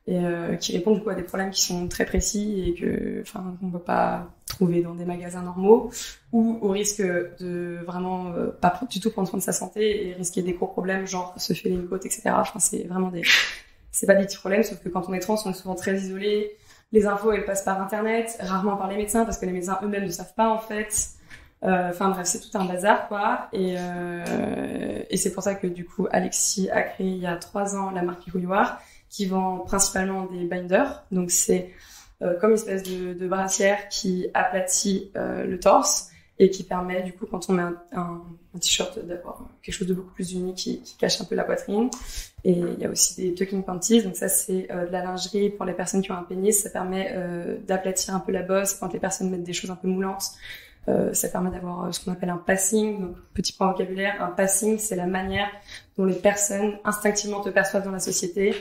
et qui répond du coup à des problèmes qui sont très précis et que, enfin, on peut pas trouver dans des magasins normaux, ou au risque de vraiment pas du tout prendre soin de sa santé et risquer des gros problèmes, genre se fêler une côte, etc. Enfin, c'est vraiment c'est pas des petits problèmes, sauf que quand on est trans, on est souvent très isolé. Les infos, elles passent par Internet, rarement par les médecins, parce que les médecins eux-mêmes ne savent pas, en fait. Enfin bref, c'est tout un bazar, quoi. Et c'est pour ça que, du coup, Alexis a créé il y a 3 ans la marque Pirouilloire, qui vend principalement des binders. Donc c'est comme une espèce de brassière qui aplatit le torse et qui permet, du coup, quand on met un t-shirt, d'avoir quelque chose de beaucoup plus uni qui cache un peu la poitrine. Et il y a aussi des tucking panties, donc ça c'est de la lingerie pour les personnes qui ont un pénis. Ça permet d'aplatir un peu la bosse quand les personnes mettent des choses un peu moulantes. Ça permet d'avoir ce qu'on appelle un passing. Donc, petit point vocabulaire, un passing, c'est la manière dont les personnes instinctivement te perçoivent dans la société.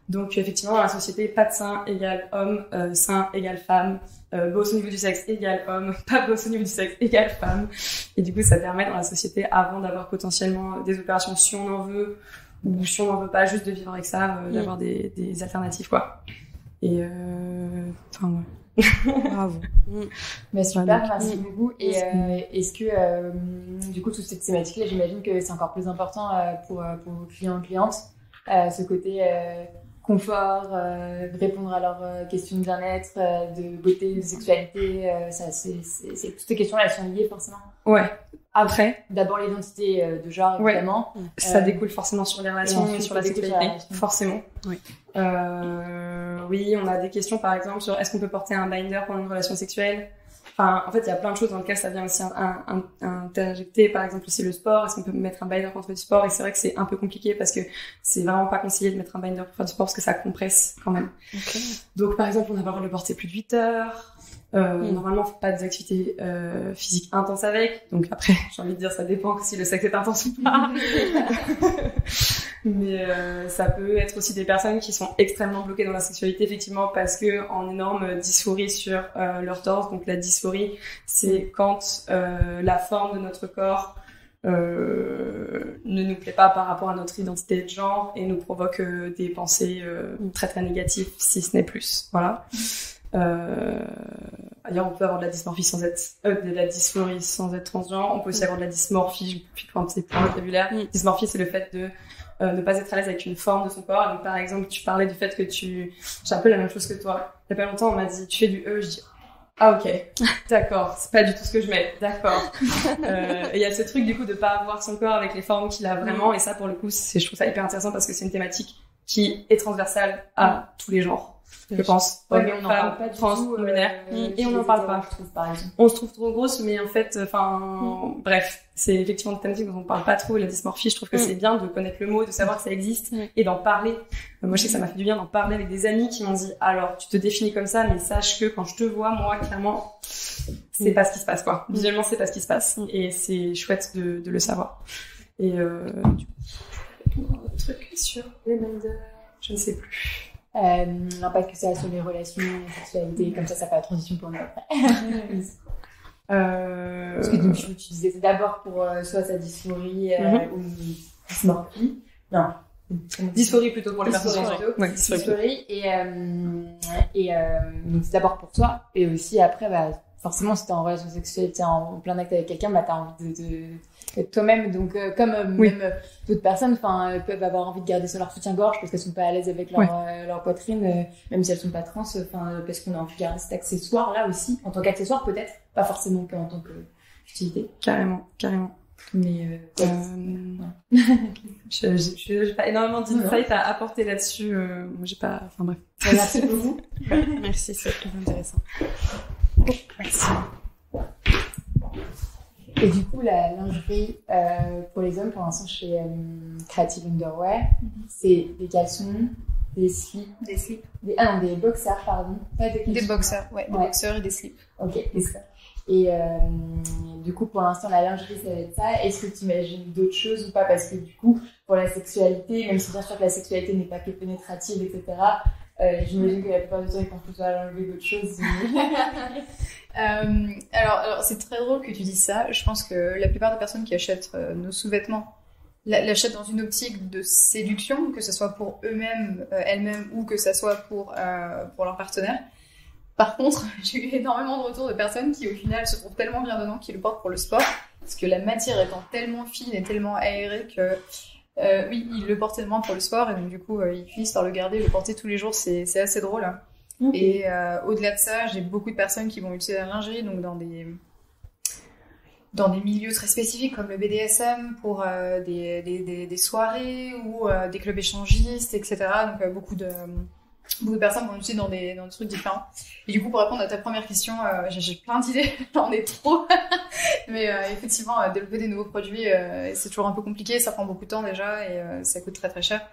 Donc effectivement, dans la société, pas de sein égale homme, sein égale femme, bosse au niveau du sexe égale homme, pas bosse au niveau du sexe égale femme. Et du coup, ça permet dans la société, avant d'avoir potentiellement des opérations si on en veut, ou si on n'en veut pas, juste de vivre avec ça, d'avoir des alternatives, quoi. Et enfin, ouais. Bravo. Mais super, merci beaucoup. Et est-ce que, du coup, toute cette thématique-là, j'imagine que c'est encore plus important pour vos clients et clientes, ce côté confort, répondre à leurs questions de bien-être, de beauté, de sexualité, toutes ces questions-là, elles sont liées forcément. Ouais. Après, d'abord l'identité de genre, évidemment. Ouais. Ça découle forcément sur les relations et sur la sexualité, forcément. Oui. Oui, on a des questions, par exemple, sur est-ce qu'on peut porter un binder pendant une relation sexuelle. Enfin, en fait, il y a plein de choses dans lesquelles ça vient aussi interjecter, par exemple aussi le sport. Est-ce qu'on peut mettre un binder contre du sport? Et c'est vrai que c'est un peu compliqué parce que c'est vraiment pas conseillé de mettre un binder pour faire du sport parce que ça compresse quand même. Okay. Donc, par exemple, on n'a pas le droit de le porter plus de 8 heures. Normalement, faut pas des activités physiques intenses avec. Donc après, j'ai envie de dire, ça dépend si le sexe est intense ou pas. Mais ça peut être aussi des personnes qui sont extrêmement bloquées dans la sexualité, effectivement, parce que en énorme dysphorie sur leur torse. Donc la dysphorie, c'est quand la forme de notre corps ne nous plaît pas par rapport à notre identité de genre et nous provoque des pensées très très négatives, si ce n'est plus. Voilà. D'ailleurs, on peut avoir de la dysmorphie sans être de la dysphorie sans être transgenre. On peut aussi avoir de la dysmorphie. Je prends un petit peu le vocabulaire. Dysmorphie, c'est le fait de ne pas être à l'aise avec une forme de son corps. Donc, par exemple, tu parlais du fait que j'ai un peu la même chose que toi. Il y a pas longtemps, on m'a dit, tu fais du E. Je dis, ah, ok. D'accord. C'est pas du tout ce que je mets. D'accord. Et il y a ce truc, du coup, de pas avoir son corps avec les formes qu'il a vraiment. Et ça, pour le coup, je trouve ça hyper intéressant parce que c'est une thématique qui est transversale à tous les genres. Je pense. Ouais, mais on n'en parle pas du trans, tout. non-binaire. Et on n'en parle pas. Je trouve, par exemple. On se trouve trop grosse, mais en fait, bref, c'est effectivement des thématiques dont on parle pas trop. Et la dysmorphie, je trouve que c'est bien de connaître le mot, de savoir que ça existe et d'en parler. Moi, je sais que ça m'a fait du bien d'en parler avec des amis qui m'ont dit, alors, tu te définis comme ça, mais sache que quand je te vois, moi, clairement, c'est pas ce qui se passe, quoi. Visuellement, c'est pas ce qui se passe. Et c'est chouette de le savoir. Et, du coup, un truc sur les Menders, je ne sais plus. L'impact que ça a sur les relations, la sexualité, comme ça fait la transition pour nous après. Parce que donc, tu disais c'est d'abord pour soit sa dysphorie ou dysmorphie. Non. Dysphorie plutôt pour les personnes plutôt. Ouais, dysphorie. Et donc c'est d'abord pour toi. Et aussi après, forcément, si t'es en relation sexuelle, t'es en plein acte avec quelqu'un, t'as envie d'être toi-même. Donc, comme même d'autres personnes, peuvent avoir envie de garder sur leur soutien-gorge parce qu'elles sont pas à l'aise avec leur poitrine, même si elles sont pas trans, parce qu'on a envie de garder cet accessoire-là aussi, en tant qu'accessoire peut-être, pas forcément qu'en tant qu'utilité. Carrément. Mais, j'ai pas énormément d'insight à apporter là-dessus. Moi, j'ai pas, bref. Merci beaucoup. Merci, c'est très intéressant. Merci. Et du coup, la lingerie pour les hommes, pour l'instant, chez Creative Underwear, c'est des caleçons, des slips. Des boxers, pardon. Pas des caleçons. Des boxers, des boxers et des slips. Ok, des slips. Et du coup, pour l'instant, la lingerie, ça va être ça. Est-ce que tu imagines d'autres choses ou pas? Parce que du coup, pour la sexualité, même si bien sûr que la sexualité n'est pas que pénétrative, etc., j'imagine que la plupart du temps, ils pensent plutôt à l'enlever d'autres choses. Alors, c'est très drôle que tu dises ça. Je pense que la plupart des personnes qui achètent nos sous-vêtements l'achètent dans une optique de séduction, que ce soit pour eux-mêmes, elles-mêmes, ou que ce soit pour leur partenaire. Par contre, j'ai eu énormément de retours de personnes qui, au final, se trouvent tellement bien dedans qu'ils le portent pour le sport, parce que la matière étant tellement fine et tellement aérée que ils le portent tellement pour le sport, et donc du coup, ils finissent par le garder, le porter tous les jours. C'est assez drôle. Hein. Okay. Et au-delà de ça, j'ai beaucoup de personnes qui vont utiliser la lingerie, donc dans des milieux très spécifiques comme le BDSM, pour des soirées ou des clubs échangistes, etc. Donc beaucoup de personnes vont l'utiliser dans des trucs différents. Et du coup, pour répondre à ta première question, j'ai plein d'idées, j'en ai trop. Mais effectivement, développer des nouveaux produits, c'est toujours un peu compliqué, ça prend beaucoup de temps déjà et ça coûte très très cher.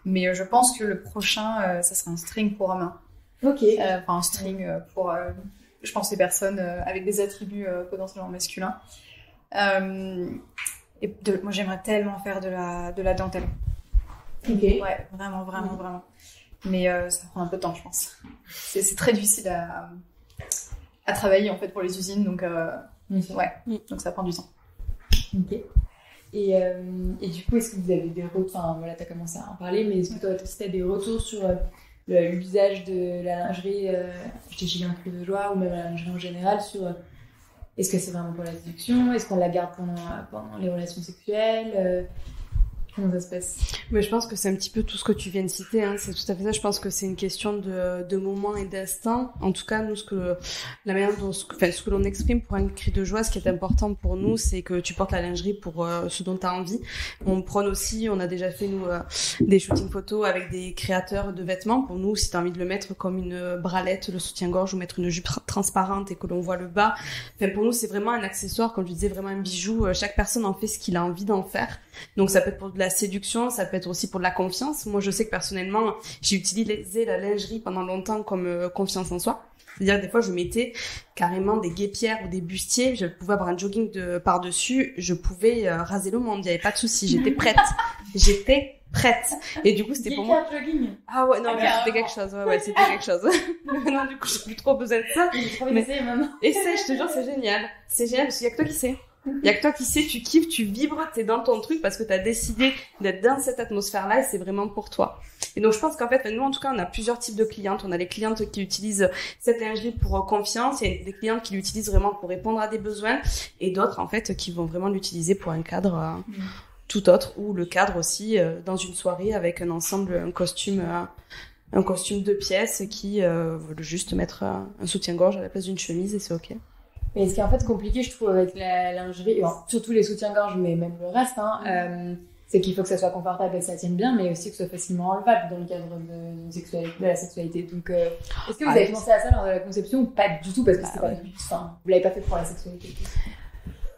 Mais je pense que le prochain, ça sera un string pour hommes. Ok. Un string pour, je pense, les personnes avec des attributs potentiellement masculins. Et moi, j'aimerais tellement faire de la dentelle. Ok. Ouais, vraiment. Mais ça prend un peu de temps, je pense. C'est très difficile à travailler en fait pour les usines, donc donc ça prend du temps. Ok. Et du coup, est-ce que vous avez des retours? Enfin, voilà, t'as commencé à en parler, mais est-ce que toi aussi t'as des retours sur l'usage de la lingerie chez Gilles Inclus de Joie, ou même la lingerie en général, sur est-ce que c'est vraiment pour la séduction? Est-ce qu'on la garde pendant les relations sexuelles? Comment ça se passe? Mais je pense que c'est un petit peu tout ce que tu viens de citer, hein. C'est tout à fait ça. Je pense que c'est une question de moment et d'instant. En tout cas, nous, la manière dont ce que l'on exprime pour un cri de joie, ce qui est important pour nous, c'est que tu portes la lingerie pour ce dont tu as envie. On prône aussi, on a déjà fait, nous, des shootings photos avec des créateurs de vêtements. Pour nous, si tu as envie de le mettre comme une bralette, le soutien-gorge, ou mettre une jupe transparente et que l'on voit le bas. Enfin, pour nous, c'est vraiment un accessoire, comme je disais, vraiment un bijou. Chaque personne en fait ce qu'il a envie d'en faire. Donc, ça peut être pour de la séduction, ça peut être aussi pour de la confiance. Moi, je sais que personnellement, j'ai utilisé la lingerie pendant longtemps comme confiance en soi. C'est-à-dire, des fois, je mettais carrément des guêpières ou des bustiers. Je pouvais avoir un jogging par-dessus. Je pouvais raser le monde. Il n'y avait pas de souci. J'étais prête. Et du coup, c'était pour moi. Jogging. Ah ouais, non, mais c'était quelque chose. Ouais, c'était quelque chose. Non, du coup, j'ai plus trop besoin de ça. J'ai trop envie d'essayer maintenant. Essaye, je te jure, c'est génial. C'est génial parce qu'il y a que toi qui sais. Il y a que toi qui sais, tu kiffes, tu vibres, t'es dans ton truc parce que t'as décidé d'être dans cette atmosphère-là et c'est vraiment pour toi. Et donc je pense qu'en fait, nous en tout cas, on a plusieurs types de clientes. On a les clientes qui utilisent cette lingerie pour confiance, et des clientes qui l'utilisent vraiment pour répondre à des besoins, et d'autres en fait qui vont vraiment l'utiliser pour un cadre tout autre, ou le cadre aussi dans une soirée avec un ensemble, un costume de pièces qui veulent juste mettre un soutien-gorge à la place d'une chemise et c'est ok. Mais ce qui est en fait compliqué, je trouve, avec la lingerie, bon, surtout les soutiens-gorge, mais même le reste, c'est qu'il faut que ça soit confortable et que ça tienne bien, mais aussi que ce soit facilement enlevable dans le cadre de la sexualité. Donc, est-ce que vous avez pensé à ça lors de la conception ou pas du tout, parce que c'était pas du tout, vous l'avez pas fait pour la sexualité?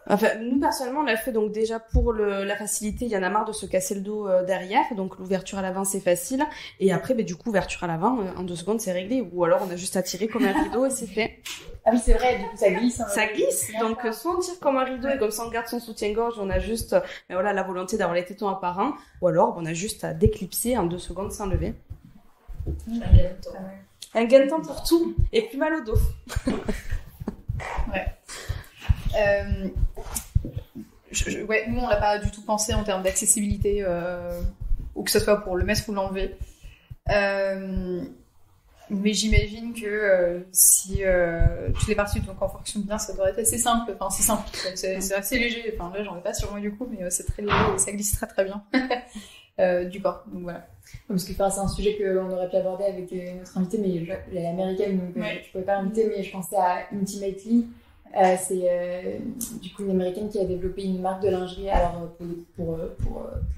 Enfin, nous personnellement, on l'a fait donc déjà pour la facilité. Il y en a marre de se casser le dos derrière, donc l'ouverture à l'avant c'est facile. Et après, du coup, ouverture à l'avant, en 2 secondes c'est réglé. Ou alors on a juste à tirer comme un rideau et c'est fait. Ah oui, c'est vrai, du coup ça glisse. Ça glisse, donc soit on tire comme un rideau et comme ça on garde son soutien-gorge, on a juste la volonté d'avoir les tétons apparents, ou alors on a juste à déclipser en 2 secondes sans lever. Un gain de temps pour tout et plus mal au dos. Ouais. Nous on l'a pas du tout pensé en termes d'accessibilité, ou que ce soit pour le mettre ou l'enlever. Mais j'imagine que si toutes les parties de ton corps fonctionnent bien, ça devrait être assez simple. Enfin, c'est simple, c'est assez léger. Enfin, là, j'en ai pas sur moi du coup, mais c'est très léger et ça glisse très très bien du corps. Donc voilà. Parce que c'est un sujet qu'on aurait pu aborder avec notre invitée, mais elle est américaine, donc je pouvais pas l'inviter, mais je pensais à Intimately. C'est du coup une américaine qui a développé une marque de lingerie, alors pour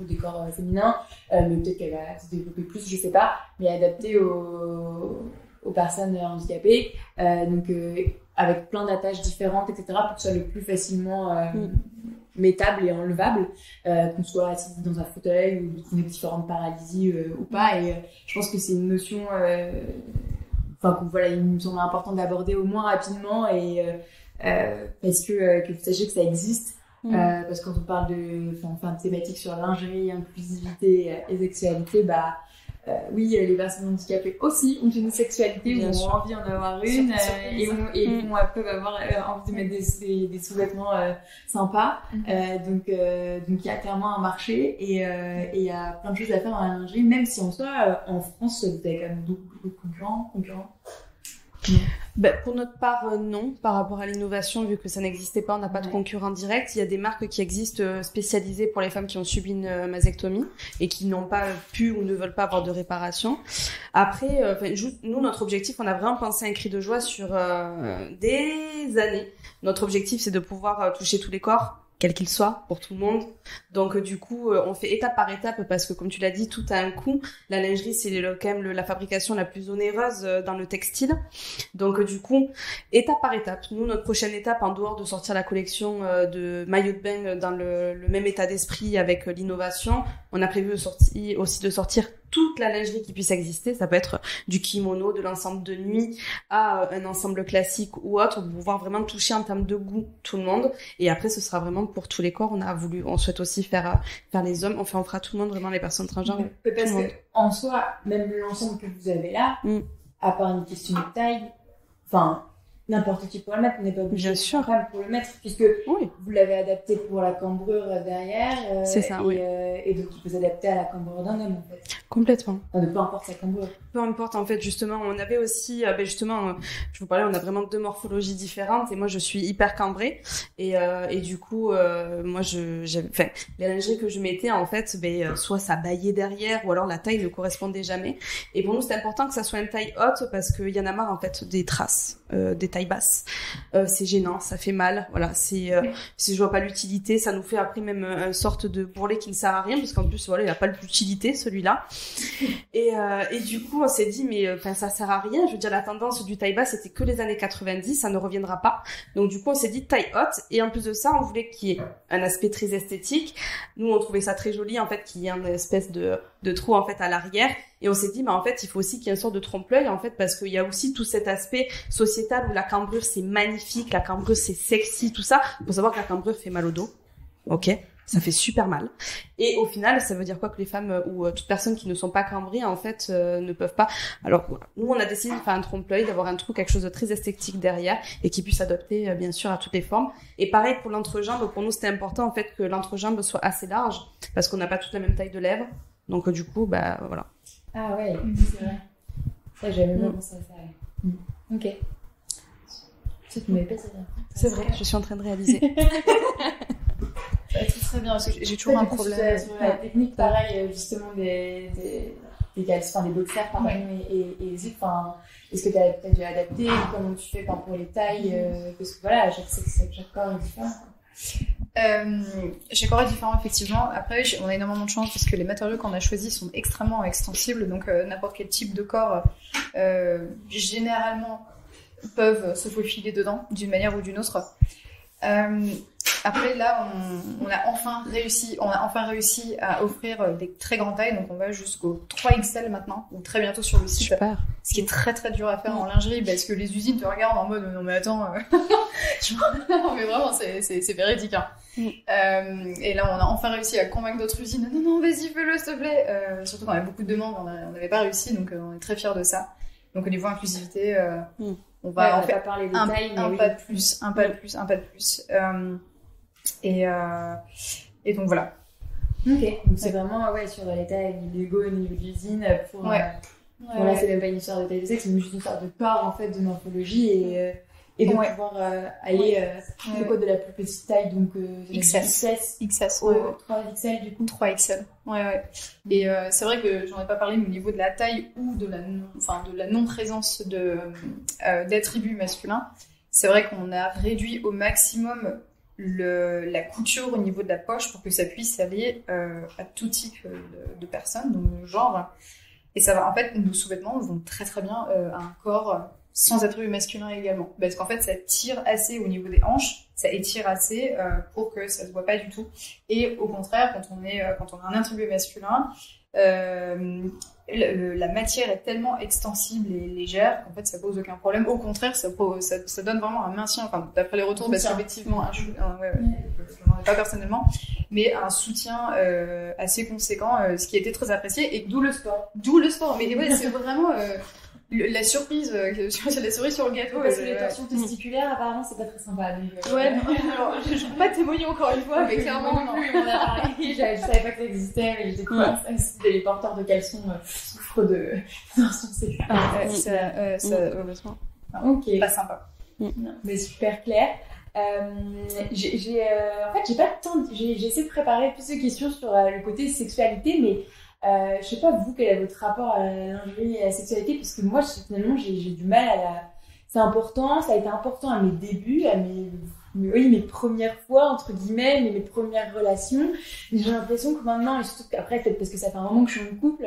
des corps féminins, mais peut-être qu'elle va se développer plus, je sais pas, mais adaptée aux personnes handicapées, donc avec plein d'attaches différentes, etc., pour que ce soit le plus facilement mettable et enlevable, qu'on soit assis dans un fauteuil ou qu'on ait différentes paralysies ou pas. Et je pense que c'est une notion il me semble important d'aborder au moins rapidement, et parce que vous sachiez que ça existe, parce que quand on parle de thématique sur lingerie, inclusivité et sexualité, oui, les personnes handicapées aussi ont une sexualité, ou ont envie d'en avoir une, peuvent avoir envie de mettre des sous-vêtements sympas. Donc il y a clairement un marché, et il y a plein de choses à faire dans la lingerie, même si en soi, en France, vous avez quand même beaucoup de concurrents. Pour notre part, non. Par rapport à l'innovation, vu que ça n'existait pas, on n'a pas de concurrent direct. Il y a des marques qui existent spécialisées pour les femmes qui ont subi une mastectomie et qui n'ont pas pu ou ne veulent pas avoir de réparation. Après, nous, notre objectif, on a vraiment pensé à un cri de joie sur des années. Notre objectif, c'est de pouvoir toucher tous les corps, quel qu'il soit, pour tout le monde. Donc du coup, on fait étape par étape, parce que comme tu l'as dit, tout a un coût. La lingerie, c'est quand même la fabrication la plus onéreuse dans le textile. Donc du coup, étape par étape. Nous, notre prochaine étape, en dehors de sortir la collection de maillots de bain dans le même état d'esprit avec l'innovation, on a prévu aussi de sortir toute la lingerie qui puisse exister. Ça peut être du kimono, de l'ensemble de nuit à un ensemble classique ou autre, pour pouvoir vraiment toucher en termes de goût tout le monde. Et après, ce sera vraiment pour tous les corps. On souhaite aussi faire les hommes. On fera tout le monde, vraiment les personnes transgenres. Parce que en soi, même l'ensemble que vous avez là, à part une question de taille, n'importe qui pour le mettre, on n'est pas obligé de femme pour le mettre, puisque vous l'avez adapté pour la cambrure derrière. C'est ça, et donc il peut s'adapter à la cambrure d'un homme, en fait. Complètement. Peu importe sa cambrure. Peu importe, en fait, justement, on avait aussi, je vous parlais, on a vraiment 2 morphologies différentes, et moi je suis hyper cambrée, et du coup, moi les lingeries que je mettais, en fait, soit ça baillait derrière, ou alors la taille ne correspondait jamais. Et pour nous, c'est important que ça soit une taille haute, parce qu'il y en a marre, en fait, des traces, des tailles basses. C'est gênant, ça fait mal, voilà, si je vois pas l'utilité, ça nous fait après même une sorte de bourrelet qui ne sert à rien, parce qu'en plus, il a pas d'utilité, celui-là. Et du coup, on s'est dit, mais ça sert à rien. Je veux dire, la tendance du taille basse, c'était que les années 90, ça ne reviendra pas. Donc du coup, on s'est dit taille haute, et en plus de ça, on voulait qu'il y ait un aspect très esthétique. Nous, on trouvait ça très joli, en fait, qu'il y ait une espèce de trou, en fait, à l'arrière. Et on s'est dit, en fait, il faut aussi qu'il y ait une sorte de trompe-l'œil, en fait, parce qu'il y a aussi tout cet aspect sociétal où la cambrure, c'est magnifique, la cambrure, c'est sexy, tout ça. Il faut savoir que la cambrure fait mal au dos. Ok. Ça fait super mal. Et au final, ça veut dire quoi que les femmes ou toute personne qui ne sont pas cambrées, en fait, ne peuvent pas. Alors, voilà. Nous, on a décidé de faire un trompe-l'œil, d'avoir un trou, quelque chose de très esthétique derrière et qui puisse adopter, bien sûr, à toutes les formes. Et pareil pour l'entrejambe. Pour nous, c'était important, en fait, que l'entrejambe soit assez large parce qu'on n'a pas toute la même taille de lèvres. Donc, du coup, voilà. Ah ouais, c'est vrai. Ça, j'avais pas pensé à ça. Ouais. Ok. Ça, tu m'avais pas dit. C'est vrai, je suis en train de réaliser. Tout très bien, parce que j'ai toujours un problème. Sur la technique, pareil, justement, des caleçons, des boxers, pardon, et les zips, est-ce que tu as dû adapter, comment tu fais pour les tailles, parce que voilà, je sais que chaque corps est différent. Chaque corps est différent, effectivement. Après, on a énormément de chance parce que les matériaux qu'on a choisis sont extrêmement extensibles, donc n'importe quel type de corps, généralement, peuvent se faufiler dedans, d'une manière ou d'une autre. Après, là, on a enfin réussi à offrir des très grandes tailles, donc on va jusqu'au 3XL maintenant, ou très bientôt sur le site. Super. Ce qui est très très dur à faire en lingerie, parce que les usines te regardent en mode non mais attends, non mais vraiment c'est véridique. Hein. Et là, on a enfin réussi à convaincre d'autres usines. Non, vas-y, fais-le, s'il te plaît. Surtout quand on avait beaucoup de demandes, on n'avait pas réussi, donc on est très fiers de ça. Donc au niveau inclusivité, on va en faire un pas de plus, un pas de plus. Et donc voilà. Ok, donc c'est vraiment sur les tailles Lego au niveau de l'usine pour là c'est même pas une histoire de taille de sexe, mais juste une histoire de corps en fait, de morphologie et de pouvoir aller de la plus petite taille, donc XS au 3XL du coup. 3XL. Ouais. Et c'est vrai que j'en ai pas parlé, mais au niveau de la taille ou de la non-présence d'attributs masculins, c'est vrai qu'on a réduit au maximum la couture au niveau de la poche pour que ça puisse aller à tout type de personnes, donc de genre. Et ça va, en fait, nos sous-vêtements vont très très bien à un corps sans attribut masculin également. Parce qu'en fait, ça tire assez au niveau des hanches, ça étire assez pour que ça se voit pas du tout. Et au contraire, quand on a un attribut masculin, la matière est tellement extensible et légère qu'en fait ça pose aucun problème. Au contraire, ça donne vraiment un maintien, d'après les retours, parce qu'effectivement, je n'en ai pas personnellement, mais un soutien assez conséquent, ce qui a été très apprécié, et d'où le sport. Mais ouais, c'est vraiment la surprise sur le gâteau. Parce que les torsions testiculaires, apparemment, c'est pas très sympa. Donc, alors, je peux pas témoigner encore une fois, mais clairement, non. On a parlé, je savais pas que ça existait, mais j'étais contente que les porteurs de caleçons souffrent de torsions sexuelles. Honnêtement. Ok. Pas sympa. Mais super clair. En fait, j'ai pas de temps. J'ai essayé de préparer plus de questions sur le côté sexualité, mais je sais pas, vous, quel est votre rapport à la lingerie et à la sexualité, parce que moi, finalement, j'ai du mal à la... C'est important, ça a été important à mes débuts, à mes premières fois, entre guillemets, mes premières relations. J'ai l'impression que maintenant, et surtout qu'après, peut-être parce que ça fait un moment que je suis en couple,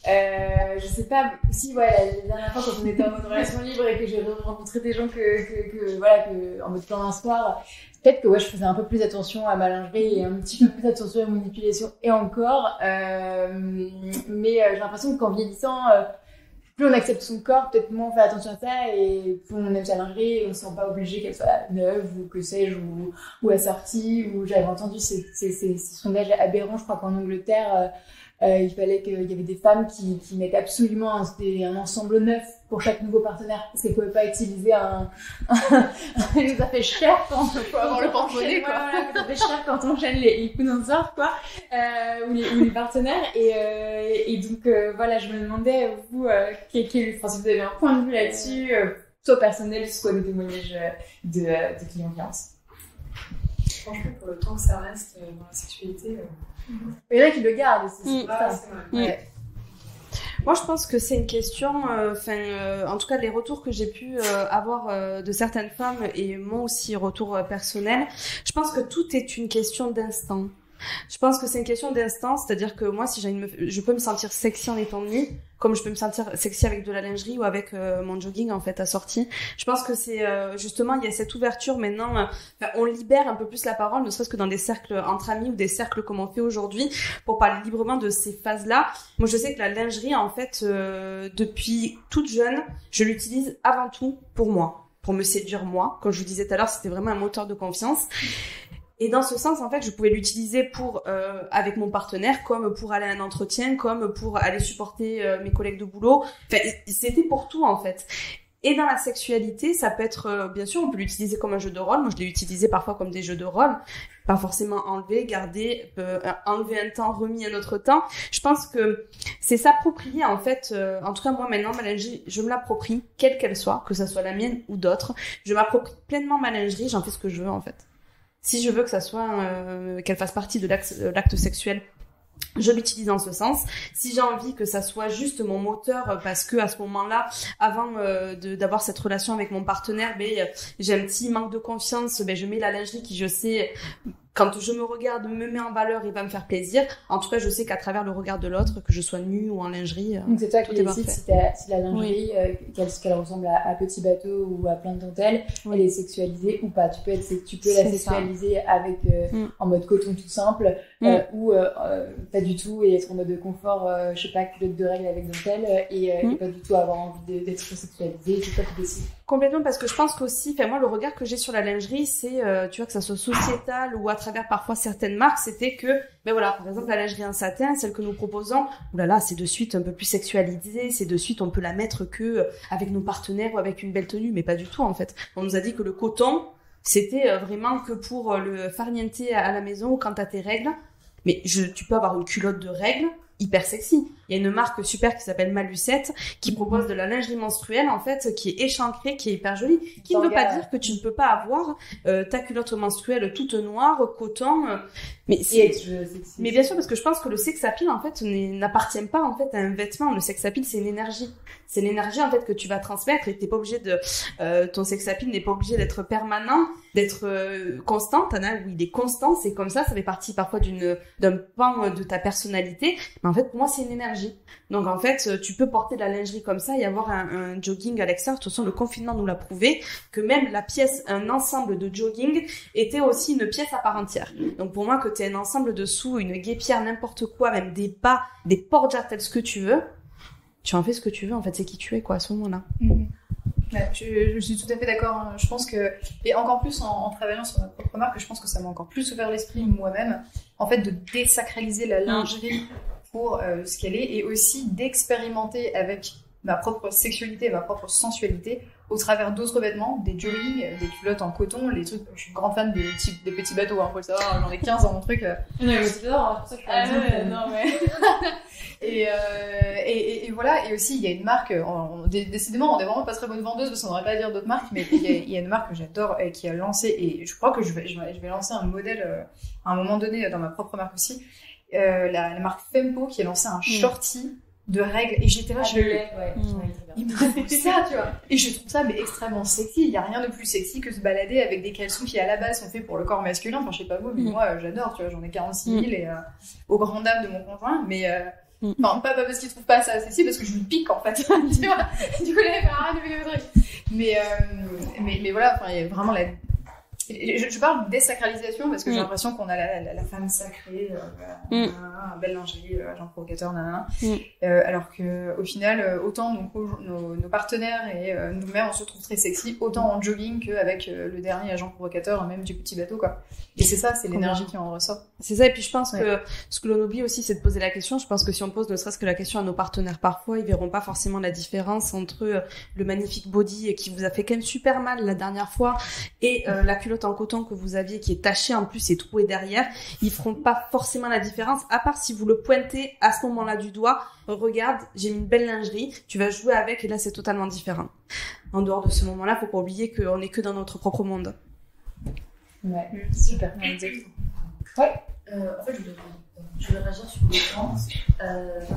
je sais pas, si, la dernière fois, quand on était en mode relation libre et que j'ai rencontré des gens que en mode plan d'un soir, peut-être que je faisais un peu plus attention à ma lingerie et un petit peu plus attention à mon manipulation et encore. Mais j'ai l'impression que qu'en vieillissant, plus on accepte son corps, peut-être moins on fait attention à ça et plus on aime sa lingerie et on ne se sent pas obligé qu'elle soit neuve ou que sais-je ou assortie. Ou j'avais entendu ces sondages aberrants, je crois qu'en Angleterre, il fallait qu'il y avait des femmes qui mettaient absolument un ensemble neuf pour chaque nouveau partenaire parce qu'elles pouvaient pas utiliser ça fait cher quand faut avoir le porte-monnaie quoi. Ça fait cher quand on chaîne les condensaires quoi, ou les partenaires et donc je me demandais vous si vous avez un point de vue là-dessus, soit personnel, soit des témoignages de clients. Franchement, pour le temps que ça reste dans la sexualité. Il y en a qui le gardent, c'est ça. Moi, je pense que c'est une question, en tout cas, les retours que j'ai pu avoir de certaines femmes et moi aussi, retour personnel, je pense que tout est une question d'instant. Je pense que c'est une question d'instant, c'est-à-dire que moi, si je peux me sentir sexy en étant nue, comme je peux me sentir sexy avec de la lingerie ou avec mon jogging en fait assorti. Je pense que c'est justement il y a cette ouverture maintenant. On libère un peu plus la parole, ne serait-ce que dans des cercles entre amis ou des cercles comme on fait aujourd'hui, pour parler librement de ces phases-là. Moi, je sais que la lingerie, en fait, depuis toute jeune, je l'utilise avant tout pour moi, pour me séduire moi. Comme je vous disais tout à l'heure, c'était vraiment un moteur de confiance. Et dans ce sens, en fait, je pouvais l'utiliser pour avec mon partenaire, comme pour aller à un entretien, comme pour aller supporter mes collègues de boulot. Enfin, c'était pour tout, en fait. Et dans la sexualité, ça peut être, bien sûr, on peut l'utiliser comme un jeu de rôle. Moi, je l'ai utilisé parfois comme des jeux de rôle. Pas forcément enlever, garder, enlever un temps, remis un autre temps. Je pense que c'est s'approprier, en fait. En tout cas, moi, maintenant, ma lingerie, je me l'approprie, quelle qu'elle soit, que ça soit la mienne ou d'autres. Je m'approprie pleinement ma lingerie, j'en fais ce que je veux, en fait. Si je veux que ça soit, qu'elle fasse partie de l'acte sexuel, je l'utilise dans ce sens. Si j'ai envie que ça soit juste mon moteur, parce que à ce moment-là, avant d'avoir cette relation avec mon partenaire, j'ai un petit manque de confiance, je mets la lingerie qui, je sais, quand je me regarde, me met en valeur et va me faire plaisir. En tout cas, je sais qu'à travers le regard de l'autre, que je sois nue ou en lingerie, donc c'est toi qui décides si la lingerie, qu'elle ressemble à petit bateau ou à plein de dentelles, elle est sexualisée ou pas. Tu peux la sexualiser avec en mode coton tout simple ou pas du tout et être en mode confort, je sais pas, culotte de règle avec dentelle et pas du tout avoir envie d'être sexualisée. C'est toi qui décides. Complètement, parce que je pense qu'aussi, moi, le regard que j'ai sur la lingerie, c'est, tu vois, que ça soit sociétal ou à travers parfois certaines marques, c'était que, par exemple, la lingerie en satin, celle que nous proposons, oulala, c'est de suite un peu plus sexualisé, c'est de suite, on peut la mettre que avec nos partenaires ou avec une belle tenue, mais pas du tout, en fait. On nous a dit que le coton, c'était vraiment que pour le farniente à la maison ou quand t'as tes règles, mais tu peux avoir une culotte de règles, hyper sexy. Il y a une marque super qui s'appelle Malucette qui propose de la lingerie menstruelle en fait qui est échancrée, qui est hyper jolie, qui ne veut pas dire que tu ne peux pas avoir ta culotte menstruelle toute noire, coton, mais bien sûr parce que je pense que le sex appeal en fait n'appartient pas en fait à un vêtement. Le sex appeal c'est une énergie. C'est l'énergie en fait que tu vas transmettre et t'es pas obligé ton sex appeal n'est pas obligé d'être permanent, d'être constant. T'en as où il est constant, c'est comme ça fait partie parfois d'un pan de ta personnalité, mais en fait pour moi c'est une énergie. Donc en fait, tu peux porter de la lingerie comme ça et avoir un jogging à l'extérieur. De toute façon, le confinement nous l'a prouvé que même un ensemble de jogging était aussi une pièce à part entière. Donc pour moi, que tu aies un ensemble dessous, une guêpière, n'importe quoi, même des bas, des port-jartels, ce que tu veux, tu en fais ce que tu veux. En fait, c'est qui tu es quoi à ce moment-là. Ouais, je suis tout à fait d'accord. Hein. Je pense que, et encore plus en travaillant sur ma propre marque, je pense que ça m'a encore plus ouvert l'esprit moi-même, en fait, de désacraliser la lingerie pour ce qu'elle est, et aussi d'expérimenter avec ma propre sexualité, ma propre sensualité au travers d'autres vêtements, des joggings, des culottes en coton, les trucs. Je suis une grande fan des petits bateaux, hein, faut le savoir, j'en ai 15 dans mon truc. Non, mais c'est ça, c'est pour ça que je fais un non mais et voilà, et aussi il y a une marque, décidément on est vraiment pas très bonne vendeuse parce qu'on n'aurait pas à dire d'autres marques, mais il y a une marque que j'adore et qui a lancé, et je crois que je vais lancer un modèle à un moment donné dans ma propre marque aussi, la marque Fempo qui a lancé un shorty de règles, et j'étais là, il me fait ça, tu vois, et je trouve ça mais extrêmement sexy. Il y a rien de plus sexy que se balader avec des caleçons qui à la base sont faits pour le corps masculin. Enfin je sais pas vous, mais moi j'adore, tu vois, j'en ai 46 000 et aux grandes dames de mon conjoint, mais enfin pas parce qu'il trouve pas ça sexy, parce que je lui pique en fait, tu vois, du coup là il fait rien de truc, mais voilà, enfin il y a vraiment je parle de désacralisation parce que j'ai l'impression qu'on a la femme sacrée, un belle lingerie, agent provocateur, nanana. Alors que au final, autant nos partenaires et nous-mêmes on se trouve très sexy, autant en jogging qu'avec le dernier agent provocateur, même du petit bateau quoi. Et c'est ça, c'est l'énergie qui en ressort. C'est ça, et puis je pense que ce que l'on oublie aussi, c'est de poser la question. Je pense que si on pose ne serait-ce que la question à nos partenaires parfois, ils verront pas forcément la différence entre le magnifique body qui vous a fait quand même super mal la dernière fois et la culotte en coton que vous aviez qui est tachée en plus et trouée derrière. Ils feront pas forcément la différence, à part si vous le pointez à ce moment-là du doigt. Regarde, j'ai mis une belle lingerie, tu vas jouer avec, et là c'est totalement différent. En dehors de ce moment-là, faut pas oublier qu'on est que dans notre propre monde. Ouais, super. Exactement. Ouais. En fait, je voulais réagir sur les temps,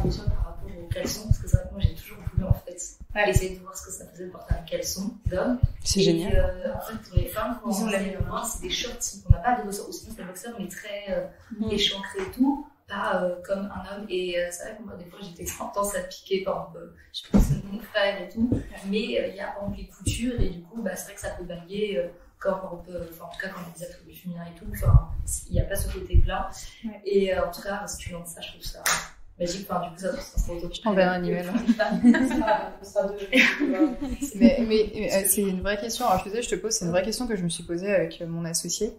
déjà par rapport aux caleçons, parce que c'est vrai que moi j'ai toujours voulu en fait essayer de voir ce que ça faisait de porter un caleçon d'homme. C'est génial. En fait, pour les femmes, quand on est main, c'est des shorts, on n'a pas de ressort aussi, les boxers on est très échancrés et tout, pas comme un homme, et c'est vrai que moi des fois j'étais tendance à piquer par je pense que c'est mon frère et tout, mais il y a par exemple les coutures, et du coup c'est vrai que ça peut bailler. En tout cas quand on des attributs féminins et tout, il n'y a pas ce côté plat. Et en tout cas, si tu lances ça, je trouve ça magique. Enfin, du coup, ça sera autour. Je t'enverrai un email. Mais c'est une vraie question. Alors, je te pose, c'est une vraie question que je me suis posée avec mon associée,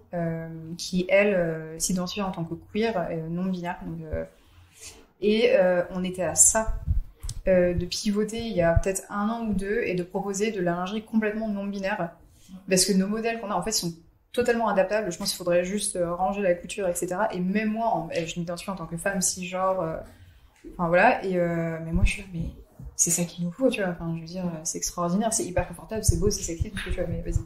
qui, elle, s'identifie en tant que queer, non-binaire. Et on était à ça de pivoter il y a peut-être 1 an ou 2 et de proposer de la lingerie complètement non-binaire. Parce que nos modèles qu'on a, en fait, sont totalement adaptables. Je pense qu'il faudrait juste ranger la couture, etc. Et même moi, je m'identifie en tant que femme cisgenre. Enfin voilà. Mais moi, je suis là, mais c'est ça qu'il nous faut, tu vois. Enfin, je veux dire, c'est extraordinaire, c'est hyper confortable, c'est beau, c'est sexy, tout ce que tu vois. Mais vas-y.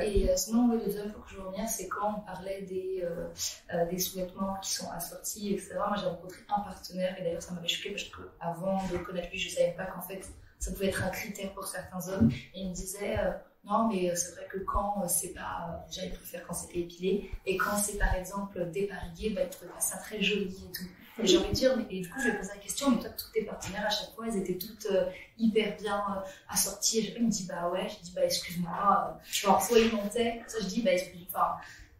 Et sinon, le deuxième point que je veux revenir, c'est quand on parlait des sous-vêtements qui sont assortis, etc. Moi, j'ai rencontré un partenaire, et d'ailleurs, ça m'avait choqué parce qu'avant de le connaître lui, je savais pas qu'en fait, ça pouvait être un critère pour certains hommes. Et il me disait, non, mais c'est vrai que quand c'est pas, déjà, il préfère quand c'était épilé, et quand c'est par exemple dépareillé, il trouve pas ça très joli et tout. Et j'ai envie de dire, et du coup, je vais poser la question, mais toi, tous tes partenaires, à chaque fois, elles étaient toutes hyper bien assorties. Et chaque fois, il me dit, bah ouais, je dis, bah excuse-moi, genre, soit il montait, soit je dis, bah excuse-moi. Enfin,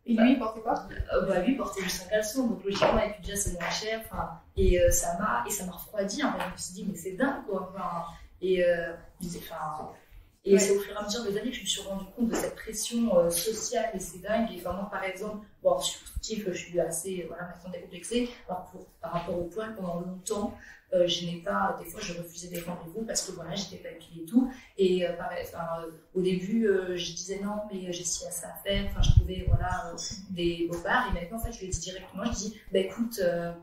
et lui, il portait quoi? Bah lui, il portait juste un caleçon, donc logiquement, et puis déjà, c'est moins cher, enfin, et ça m'a refroidi, en fait. Je me suis dit, mais c'est dingue, quoi. Enfin, et je disais, enfin. Et c'est au fur et à mesure des années que je me suis rendu compte de cette pression sociale, et c'est dingue. Et vraiment, par exemple, bon, je suis assez maintenant décomplexée. Alors, par rapport au poil, pendant longtemps, je n'ai pas, des fois, je refusais des rendez-vous parce que voilà, j'étais pas épilée et tout. Et au début, je disais non, mais j'ai ci à ça à faire. Enfin, je trouvais voilà, des bobards. Et maintenant, en fait, je lui ai dit directement, je dis, bah écoute,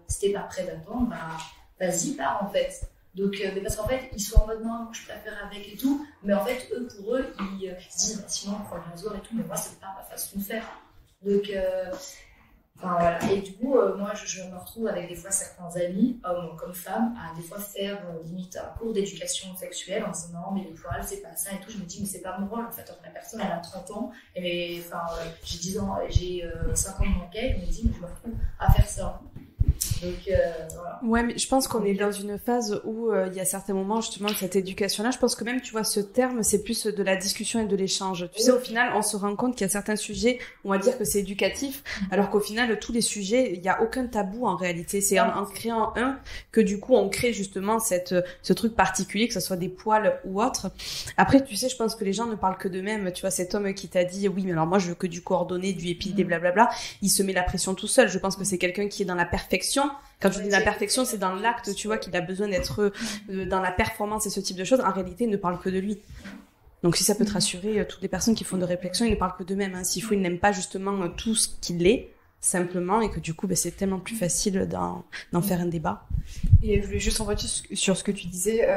si t'es pas prêt d'attendre, bah vas-y, pars en fait. Donc, mais parce qu'en fait, ils sont en mode non, je préfère avec et tout, mais en fait, pour eux, ils se disent, bah, sinon, on prend le rasoir et tout, mais moi, c'est pas ma façon de faire. Donc, enfin voilà. Et du coup, moi, je me retrouve avec des fois certains amis, hommes comme femmes, à des fois faire limite un cours d'éducation sexuelle en disant non, mais les poils, c'est pas ça et tout. Je me dis, mais c'est pas mon rôle en fait. Alors, la personne, elle a 30 ans, et enfin, j'ai 10 ans, j'ai 5 ans de manquet, je me dis, mais je me retrouve à faire ça. Donc, voilà. Ouais, mais je pense qu'on est dans une phase où il y a certains moments justement de cette éducation-là. Je pense que même, tu vois, ce terme, c'est plus de la discussion et de l'échange. Tu sais, au final, on se rend compte qu'il y a certains sujets, on va dire que c'est éducatif, alors qu'au final, tous les sujets, il y a aucun tabou en réalité. C'est en créant un que du coup, on crée justement ce truc particulier, que ce soit des poils ou autre. Après, tu sais, je pense que les gens ne parlent que d'eux-mêmes. Tu vois, cet homme qui t'a dit, oui, mais alors moi, je veux que du coordonné, du épilé, blablabla, il se met la pression tout seul. Je pense que c'est quelqu'un qui est dans la perfection. Quand je dis la perfection, c'est dans l'acte, tu vois, qu'il a besoin d'être dans la performance et ce type de choses. En réalité, il ne parle que de lui. Donc, si ça peut te rassurer, toutes les personnes qui font de réflexion, ils ne parlent que d'eux-mêmes. Hein. S'il faut, ils n'aiment pas justement tout ce qu'il est, simplement, et que du coup, c'est tellement plus facile d'en faire un débat. Et je voulais juste envoyer sur ce que tu disais.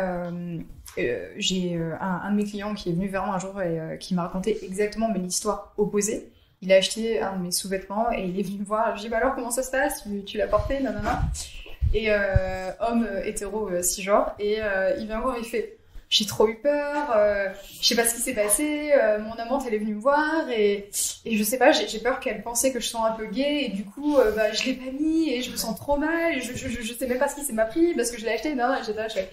J'ai un de mes clients qui est venu vers moi un jour et qui m'a raconté exactement l'histoire opposée. Il a acheté un de mes sous-vêtements et il est venu me voir. Je lui ai dit, bah alors, comment ça se passe? Tu l'as porté? Nanana. Et homme hétéro cisgenre. Et il vient me voir, il fait, j'ai trop eu peur, je sais pas ce qui s'est passé, mon amante elle est venue me voir et je sais pas, j'ai peur qu'elle pensait que je sens un peu gay et du coup bah, je l'ai pas mis et je me sens trop mal et je sais même pas ce qui m'a pris parce que je l'ai acheté. Non, j'étais là, je fais...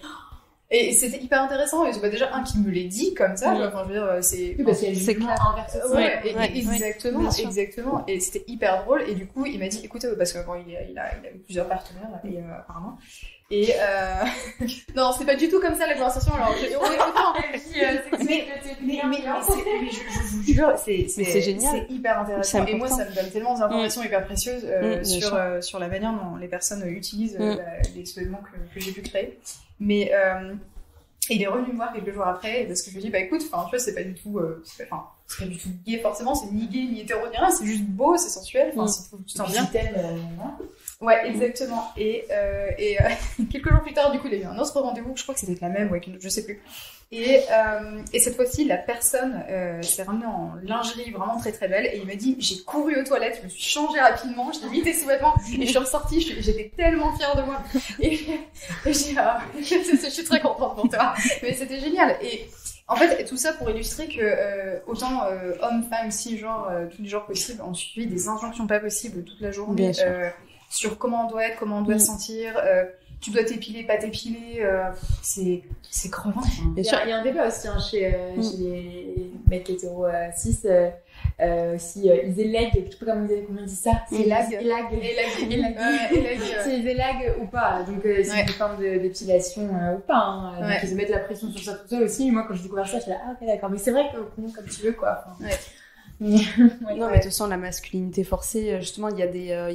Et c'était hyper intéressant, et c'est pas déjà un qui me l'ait dit comme ça, enfin je veux dire, c'est... Oui, parce qu'il y a le jugement inversé. Exactement, et c'était hyper drôle, et du coup il m'a dit, écoute, parce que bon, il a eu plusieurs partenaires, et apparemment, et non, c'est pas du tout comme ça la conversation, alors on est autant, mais je vous jure, c'est génial, c'est hyper intéressant, et moi ça me donne tellement d'informations hyper précieuses sur la manière dont les personnes utilisent les sous-vêtements que j'ai pu créer. Mais il est revenu me voir quelques jours après parce que je lui ai dit bah écoute, enfin tu vois, c'est pas du tout c'est pas du tout gay forcément, c'est ni gay ni hétéro ni rien, c'est juste beau, c'est sensuel, enfin tu t'en bien. Ouais, exactement. Et quelques jours plus tard, du coup, il a eu un autre rendez-vous, je crois que c'était la même, ouais, je sais plus. Et cette fois-ci, la personne s'est ramenée en lingerie vraiment très très belle et il m'a dit, j'ai couru aux toilettes, je me suis changée rapidement, je t'ai mis tes sous-vêtements et je suis ressortie, j'étais tellement fière de moi. Et je suis très contente pour toi. Mais c'était génial. Et en fait, tout ça pour illustrer que autant hommes, femmes, cisgenres, tous les genres possibles ont suivi des injonctions pas possibles toute la journée sur comment on doit être, comment on doit se sentir. tu dois t'épiler, pas t'épiler, c'est crevant. Il y a un débat aussi chez les mecs hétéro 6. Si ils élèguent, je sais pas comment on dit ça. Élaguent. Si ils élèguent ou pas. Donc, c'est une forme d'épilation ou pas. Donc, ils mettent la pression sur ça tout seul aussi. Moi, quand j'ai découvert ça, je suis là, ah, ok, d'accord. Mais c'est vrai que, comme tu veux, quoi. Non, mais de toute façon, la masculinité forcée, justement, il y a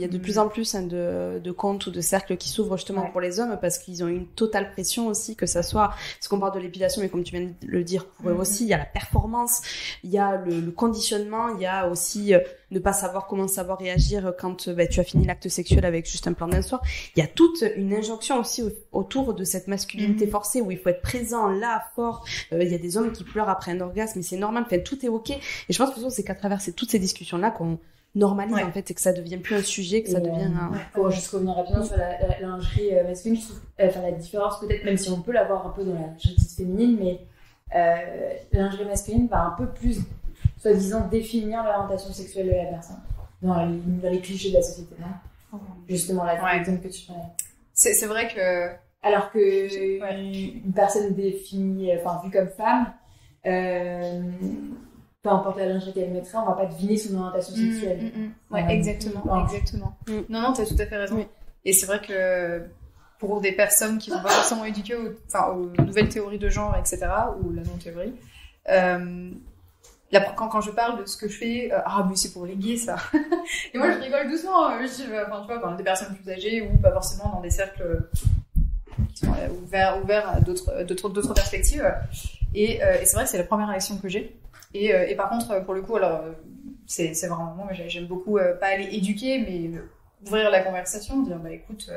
de plus en plus de comptes ou de cercles qui s'ouvrent justement pour les hommes parce qu'ils ont une totale pression aussi, que ça soit, parce qu'on parle de l'épilation, mais comme tu viens de le dire, pour eux aussi, il y a la performance, il y a le conditionnement, il y a aussi ne pas savoir comment savoir réagir quand tu as fini l'acte sexuel avec juste un plan d'un soir. Il y a toute une injonction aussi autour de cette masculinité forcée où il faut être présent là, fort. Il y a des hommes qui pleurent après un orgasme, mais c'est normal, enfin, tout est ok. Et je pense que c'est qu'à travers toutes ces discussions-là qu'on normalise en fait, et que ça devient plus un sujet, que ça devient pour juste revenir rapidement sur la lingerie masculine, je trouve, la différence peut-être, même si on peut l'avoir un peu dans la lingerie féminine, mais la lingerie masculine va un peu plus, soi-disant, définir l'orientation sexuelle de la personne dans les clichés de la société, non? Justement, l'exemple que tu prenais. C'est vrai que... Alors que une personne définie, vue comme femme, peu importe la lingerie qu'elle mettrait, on va pas deviner son orientation sexuelle. Ouais, exactement. Non, t'as tout à fait raison. Oui. Et c'est vrai que pour des personnes qui sont pas forcément éduquées aux nouvelles théories de genre, etc., ou la non-théorie, quand je parle de ce que je fais, mais c'est pour les gays, ça. Et moi, je rigole doucement. Tu vois, quand des personnes plus âgées ou pas forcément dans des cercles qui sont ouverts à d'autres perspectives. Et c'est vrai que c'est la première réaction que j'ai. Et par contre, pour le coup, alors, c'est vraiment moi, j'aime beaucoup pas aller éduquer, mais ouvrir la conversation, dire écoute,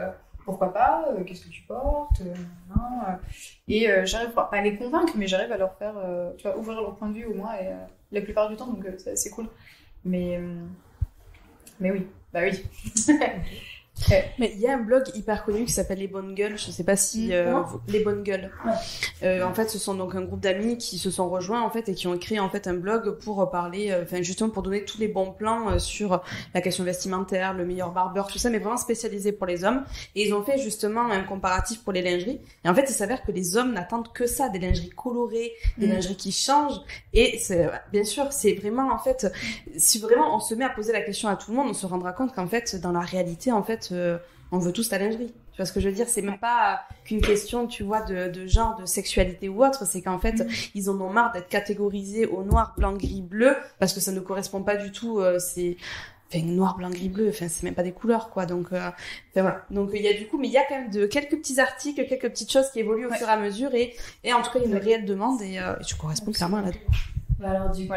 pourquoi pas, qu'est-ce que tu portes, et j'arrive pas à les convaincre, mais j'arrive à leur faire, ouvrir leur point de vue au moins, et la plupart du temps, donc c'est cool. Mais oui, bah oui. Mais il y a un blog hyper connu qui s'appelle Les Bonnes Gueules, je sais pas si Les Bonnes Gueules. En fait, ce sont donc un groupe d'amis qui se sont rejoints en fait et qui ont créé en fait un blog pour parler, justement pour donner tous les bons plans sur la question vestimentaire, le meilleur barbeur, tout ça, mais vraiment spécialisé pour les hommes. Et ils ont fait justement un comparatif pour les lingeries. Et en fait, il s'avère que les hommes n'attendent que ça, des lingeries colorées, des lingeries qui changent. Et bien sûr, c'est vraiment en fait, si vraiment on se met à poser la question à tout le monde, on se rendra compte qu'en fait, dans la réalité, en fait, on veut tous la lingerie. Tu vois ce que je veux dire? C'est même pas qu'une question, tu vois, de genre, de sexualité ou autre. C'est qu'en fait, ils en ont marre d'être catégorisés au noir, blanc, gris, bleu, parce que ça ne correspond pas du tout. Noir, blanc, gris, bleu. Enfin, c'est même pas des couleurs, quoi. Donc, voilà. Donc, il y a du coup, mais il y a quand même quelques petits articles, quelques petites choses qui évoluent au fur et à mesure, et en tout cas, il y a une réelle demande, et tu corresponds clairement à la demande. Alors, du coup,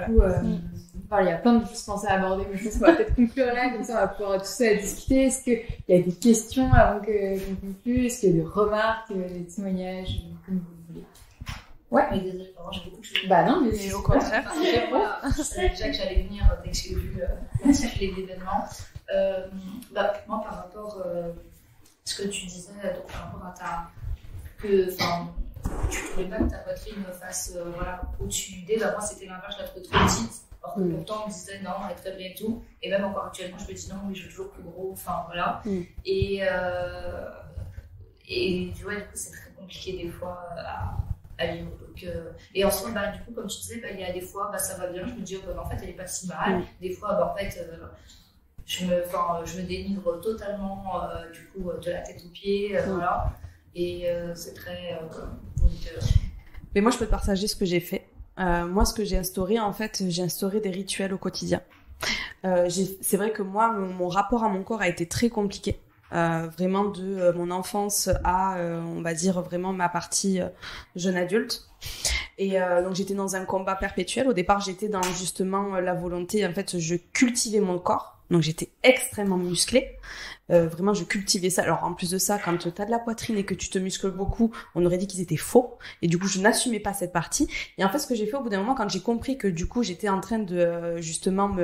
il y a plein de choses pensées à aborder, mais je pense qu'on va peut-être conclure là, comme ça on va pouvoir tout ça discuter. Est-ce qu'il y a des questions avant qu'on conclue? Est-ce qu'il y a des remarques, des témoignages, comme vous voulez? Ouais. Mais désolé, j'ai beaucoup de choses. Bah non, mais au contraire. Je savais déjà que j'allais venir dès que j'ai vu l'intitulé de l'événement. Moi, par rapport à ce que tu disais, donc par rapport à tu trouvais pas que ta poitrine fasse au-dessus du dé. Moi, c'était l'inverse, je la trouvais trop petite. Alors que pourtant, on me disait non, elle est très bien et tout. Et même encore actuellement, je me dis non, mais je veux toujours plus gros. Enfin, voilà. Et tu vois, du coup, c'est très compliqué des fois à vivre. Donc, et ensuite, du coup, comme tu disais, il y a des fois, ça va bien. Je me dis, en fait, elle est pas si mal. Des fois, en fait, je me dénigre totalement, du coup, de la tête aux pieds. Voilà. Et c'est très... Mais moi, je peux te partager ce que j'ai fait. Moi, ce que j'ai instauré, en fait, j'ai instauré des rituels au quotidien. C'est vrai que moi, mon rapport à mon corps a été très compliqué. Vraiment de mon enfance à, on va dire, vraiment ma partie jeune adulte. Et donc, j'étais dans un combat perpétuel. Au départ, j'étais dans justement la volonté, en fait, je cultivais mon corps. Donc, j'étais extrêmement musclée. Vraiment, je cultivais ça. Alors, en plus de ça, quand tu as de la poitrine et que tu te muscles beaucoup, on aurait dit qu'ils étaient faux. Et du coup, je n'assumais pas cette partie. Et en fait, ce que j'ai fait au bout d'un moment, quand j'ai compris que du coup, j'étais en train de justement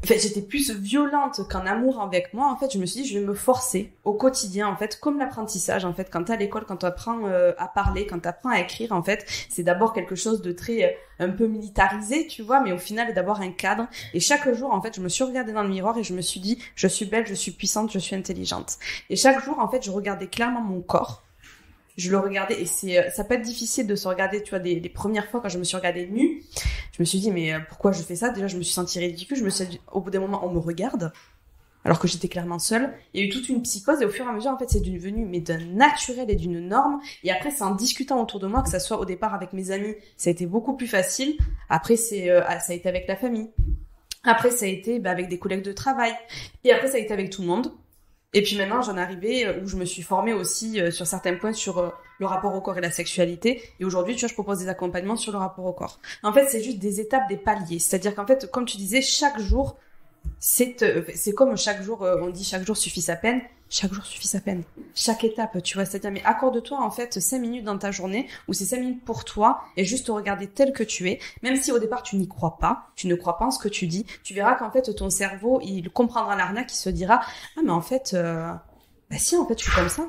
fait, j'étais plus violente qu'en amour avec moi. En fait, je me suis dit, je vais me forcer au quotidien, en fait, comme l'apprentissage. En fait, quand t'es à l'école, quand tu apprends à parler, quand tu apprends à écrire, en fait, c'est d'abord quelque chose de très un peu militarisé, tu vois, mais au final, d'avoir un cadre. Et chaque jour, en fait, je me suis regardée dans le miroir et je me suis dit, je suis belle, je suis puissante, je suis intelligente. Et chaque jour, en fait, je regardais clairement mon corps. Je le regardais et ça peut être difficile de se regarder, tu vois, les premières fois quand je me suis regardée nue, je me suis dit mais pourquoi je fais ça? Déjà je me suis sentie ridicule, je me suis dit au bout d'un moment on me regarde alors que j'étais clairement seule. Il y a eu toute une psychose et au fur et à mesure en fait c'est devenu mais d'un naturel et d'une norme, et après c'est en discutant autour de moi, que ça soit au départ avec mes amis, ça a été beaucoup plus facile. Après ça a été avec la famille. Après ça a été avec des collègues de travail, et après ça a été avec tout le monde. Et puis maintenant, j'en ai arrivé où je me suis formée aussi sur certains points sur le rapport au corps et la sexualité. Et aujourd'hui, tu vois, je propose des accompagnements sur le rapport au corps. En fait, c'est juste des étapes, des paliers. C'est-à-dire qu'en fait, comme tu disais, chaque jour, c'est comme chaque jour, on dit chaque jour suffit sa peine. Chaque jour suffit sa peine. Chaque étape, tu vois. C'est-à-dire, mais accorde-toi en fait 5 minutes dans ta journée où c'est 5 minutes pour toi et juste te regarder tel que tu es. Même si au départ tu n'y crois pas, tu ne crois pas en ce que tu dis, tu verras qu'en fait ton cerveau, il comprendra l'arnaque, il se dira ah mais en fait, si en fait je suis comme ça.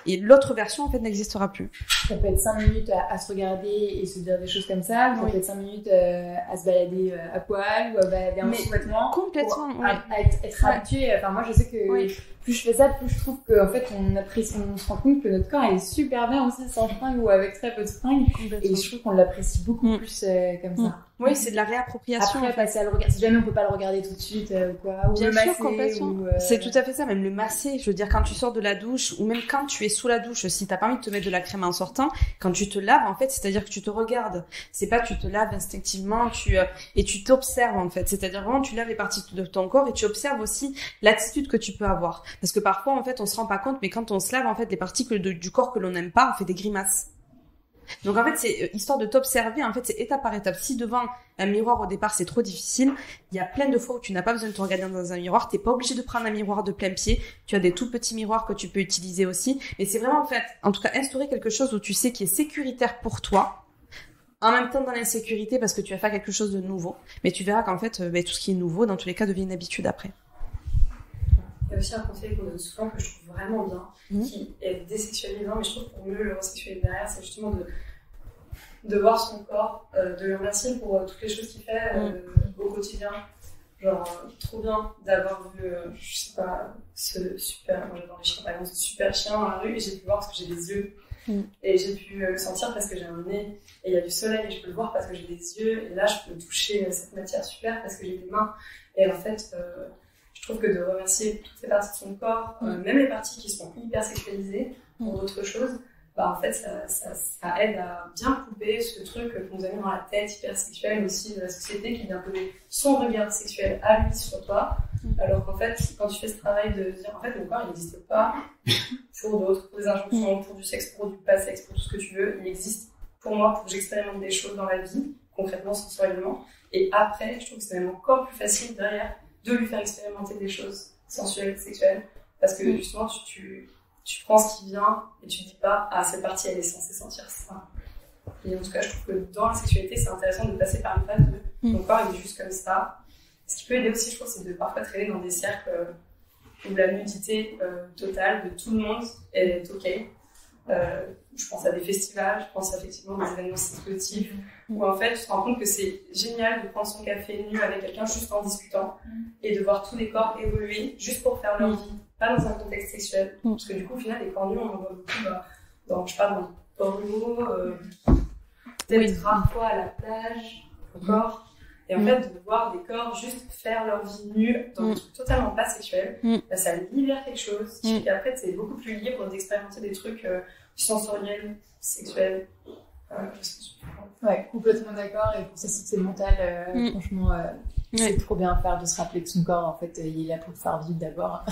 Et l'autre version en fait n'existera plus. Ça peut être 5 minutes à se regarder et se dire des choses comme ça, ça peut être 5 minutes à se balader à poil ou à balader en sous-vêtements. Complètement, à être habitué. Enfin, moi je sais que plus je fais ça, plus je trouve qu'en fait on se rend compte que notre corps il est super bien aussi sans fringues ou avec très peu de fringues. Et je trouve qu'on l'apprécie beaucoup plus comme ça. Oui, c'est de la réappropriation. Après, passer à le regarder. Si jamais on peut pas le regarder tout de suite ou quoi. Ou bien le masser, sûr, complètement. C'est tout à fait ça, même le masser. Je veux dire, quand tu sors de la douche, ou même quand tu es sous la douche, si t'as pas envie de te mettre de la crème en sortant, quand tu te laves, en fait, c'est-à-dire que tu te regardes. C'est pas tu te laves instinctivement, et tu t'observes, en fait. C'est-à-dire vraiment, tu laves les parties de ton corps et tu observes aussi l'attitude que tu peux avoir. Parce que parfois, en fait, on se rend pas compte, mais quand on se lave, en fait, les parties du corps que l'on n'aime pas, on fait des grimaces. Donc en fait c'est histoire de t'observer, en fait c'est étape par étape. Si devant un miroir au départ c'est trop difficile, il y a plein de fois où tu n'as pas besoin de te regarder dans un miroir, t'es pas obligé de prendre un miroir de plein pied, tu as des tout petits miroirs que tu peux utiliser aussi, mais c'est vraiment en fait, en tout cas instaurer quelque chose où tu sais qui est sécuritaire pour toi, en même temps dans l'insécurité parce que tu vas faire quelque chose de nouveau, mais tu verras qu'en fait tout ce qui est nouveau dans tous les cas devient une habitude après. Il y a aussi un conseil qu'on donne souvent que je trouve vraiment bien, qui est désexualisant, mais je trouve pour mieux le resexualiser derrière, c'est justement de voir son corps, de le remercier pour toutes les choses qu'il fait au quotidien. Genre, trop bien d'avoir vu, je sais pas, ce super, moi j'adore les chiens par exemple, ce super chien dans la rue, et j'ai pu voir parce que j'ai des yeux. Et j'ai pu le sentir parce que j'ai un nez, et il y a du soleil, et je peux le voir parce que j'ai des yeux, et là je peux toucher cette matière super parce que j'ai des mains. Et en fait, je trouve que de remercier toutes ces parties de son corps, même les parties qui sont hyper sexualisées pour d'autres choses, en fait, ça aide à bien couper ce truc qu'on nous a mis dans la tête hyper sexuel aussi de la société qui vient poser son regard sexuel à lui sur toi. Alors qu'en fait, quand tu fais ce travail de dire en fait, mon corps il n'existe pas pour d'autres, pour des injonctions, pour du sexe, pour du pas sexe, pour tout ce que tu veux, il existe pour moi pour que j'expérimente des choses dans la vie, concrètement, sensoriellement. Et après, je trouve que c'est même encore plus facile derrière de lui faire expérimenter des choses sensuelles, sexuelles, parce que justement tu prends ce qui vient et tu dis pas cette partie elle est censée sentir ça. Et en tout cas je trouve que dans la sexualité c'est intéressant de passer par une phase de mon corps il est juste comme ça. Ce qui peut aider aussi je trouve c'est de parfois traîner dans des cercles où la nudité totale de tout le monde est ok. Je pense à des festivals, je pense effectivement à des événements sportifs où en fait tu te rends compte que c'est génial de prendre son café nu avec quelqu'un juste en discutant et de voir tous les corps évoluer juste pour faire leur vie, pas dans un contexte sexuel. Parce que du coup au final les corps nus on en voit beaucoup dans le porno, peut-être parfois à la plage encore. Et en fait de voir des corps juste faire leur vie nue dans des trucs totalement pas sexuels, ça libère quelque chose qui fait qu'après c'est beaucoup plus libre d'expérimenter des trucs sensoriels, sexuels. Ouais, complètement d'accord. Et pour sa santé mentale, franchement, c'est trop bien à faire de se rappeler que son corps, en fait, il est là pour faire vivre d'abord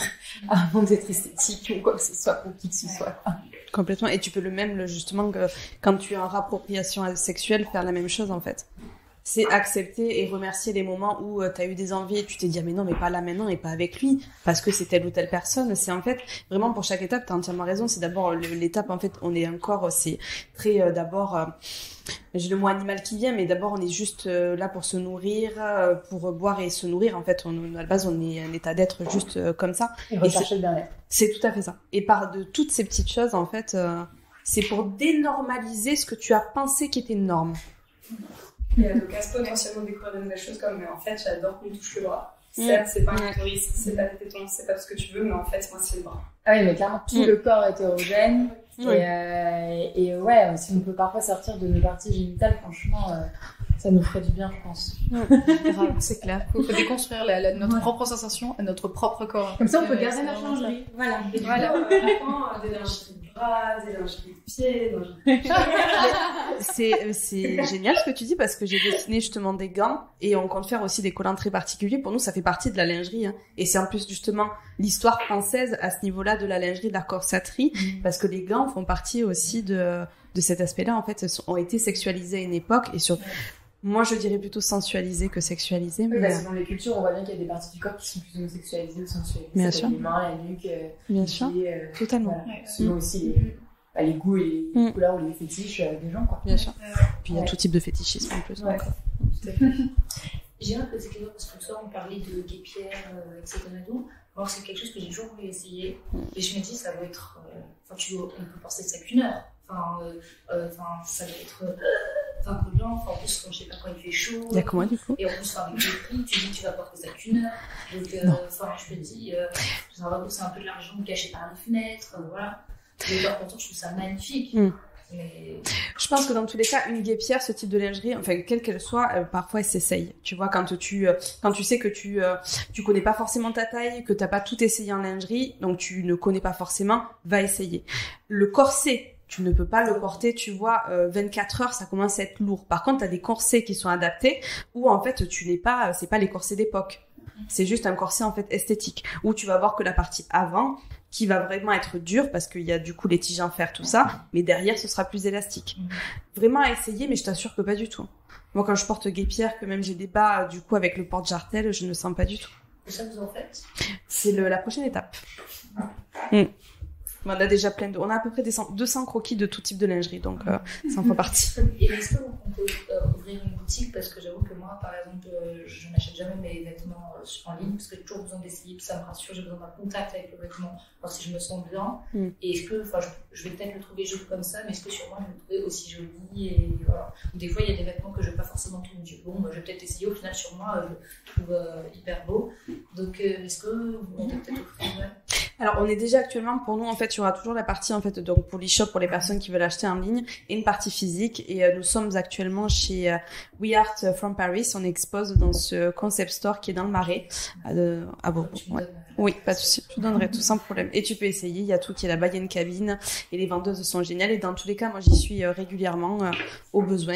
avant d'être esthétique ou quoi que ce soit, pour qui que ce soit. Complètement. Et tu peux justement, quand tu es en rappropriation sexuelle, faire la même chose, en fait. c'est accepter et remercier les moments où tu as eu des envies et tu t'es dit, ah, mais non, mais pas là maintenant et pas avec lui, parce que c'est telle ou telle personne. C'est en fait, vraiment pour chaque étape, tu as entièrement raison. C'est d'abord l'étape, en fait, on est encore, c'est très d'abord, j'ai le mot animal qui vient, mais d'abord on est juste là pour se nourrir, pour boire et se nourrir. En fait, à la base, on est un état d'être juste comme ça. Et rechercher le bien-être. C'est tout à fait ça. Et par de toutes ces petites choses, en fait, c'est pour dénormaliser ce que tu as pensé qui était une norme. Il y a l'occasion potentiellement de découvrir de nouvelles choses comme, mais en fait, j'adore qu'on me touche le bras. Certes, c'est pas un clitoris, c'est pas tes tétons, c'est pas tout ce que tu veux, mais en fait, moi, c'est le bras. Ah oui, mais clairement, tout le corps est hétérogène. Et ouais, si on peut parfois sortir de nos parties génitales, franchement, ça nous ferait du bien, je pense. C'est clair. Il faut déconstruire notre propre sensation à notre propre corps. Comme ça, on peut garder la lingerie. Voilà. Et voilà. Des lingeries de bras, des lingeries de pieds, C'est génial ce que tu dis parce que j'ai dessiné justement des gants et on compte faire aussi des collants très particuliers. Pour nous, ça fait partie de la lingerie. Hein. Et c'est en plus justement l'histoire française à ce niveau-là de la lingerie, de la corsetterie, parce que les gants font partie aussi de cet aspect-là. En fait, ont été sexualisés à une époque et sur... Moi, je dirais plutôt sensualisé que sexualisé. Oui, mais... parce que dans les cultures, on voit bien qu'il y a des parties du corps qui sont plus sexualisées ou sensualisées. Bien sûr. Les mains, la nuque, bien sûr. Totalement. Voilà. Selon aussi les goûts et les couleurs ou les fétiches des gens, quoi. Bien sûr. Puis il y a tout type de fétichisme en plus. Ouais. J'ai un peu cette question parce que toi, on parlait de guépière, etc. Alors, c'est quelque chose que j'ai toujours voulu essayer. Et je me dis, ça va être. On peut penser ça qu'une heure. Ça va être. Collant. En plus, quand je sais pas quand il fait chaud. Il y a comment du coup? Et en plus, avec le prix, tu dis, tu vas porter ça qu'une heure. Donc, je me dis, c'est un peu de l'argent caché par les fenêtres. Voilà. Et par contre, je trouve ça magnifique. Mais... Je pense que dans tous les cas, une guêpière, ce type de lingerie, enfin quelle qu'elle soit, parfois elle s'essaye. Tu vois, quand tu sais que tu connais pas forcément ta taille, que t'as pas tout essayé en lingerie, donc tu ne connais pas forcément, va essayer. Le corset, tu ne peux pas le porter, tu vois, 24 heures, ça commence à être lourd. Par contre, t'as des corsets qui sont adaptés où en fait c'est pas les corsets d'époque. C'est juste un corset en fait esthétique où tu vas voir que la partie avant qui va vraiment être dure parce qu'il y a du coup les tiges en fer, tout ça, mais derrière ce sera plus élastique. Vraiment à essayer, mais je t'assure que pas du tout. Moi quand je porte guêpière, que même j'ai des bas du coup avec le porte-jartel, je ne sens pas du tout. Et ça vous en faites? C'est la prochaine étape. On a déjà on a à peu près 200 croquis de tout type de lingerie, donc ça en fait partie. Et est-ce qu'on peut ouvrir une boutique? Parce que j'avoue que moi, par exemple, je n'achète jamais mes vêtements en ligne, parce que j'ai toujours besoin d'essayer, puis ça me rassure, j'ai besoin d'un contact avec le vêtement, voir si je me sens bien. Et est-ce que, je vais peut-être le trouver joli comme ça, mais est-ce que sur moi, je vais le trouver aussi joli? Et voilà. Des fois, il y a des vêtements que je ne vais pas forcément trouver du bon, je vais peut-être essayer, au final, sur moi, je le trouve hyper beau. Donc, est-ce que vous pouvez peut-être offrir? Alors, on est déjà actuellement, pour nous, en fait, il y aura toujours la partie, en fait, donc, pour l'e-shop, pour les personnes qui veulent acheter en ligne, et une partie physique. Et nous sommes actuellement chez We Art from Paris. On expose dans ce concept store qui est dans le Marais, à Bourgogne. Ouais. Oui, pas de souci. Je te donnerai tout sans problème. Et tu peux essayer. Il y a tout qui est là-bas. Il y a une cabine. Et les vendeuses sont géniales. Et dans tous les cas, moi, j'y suis régulièrement au besoin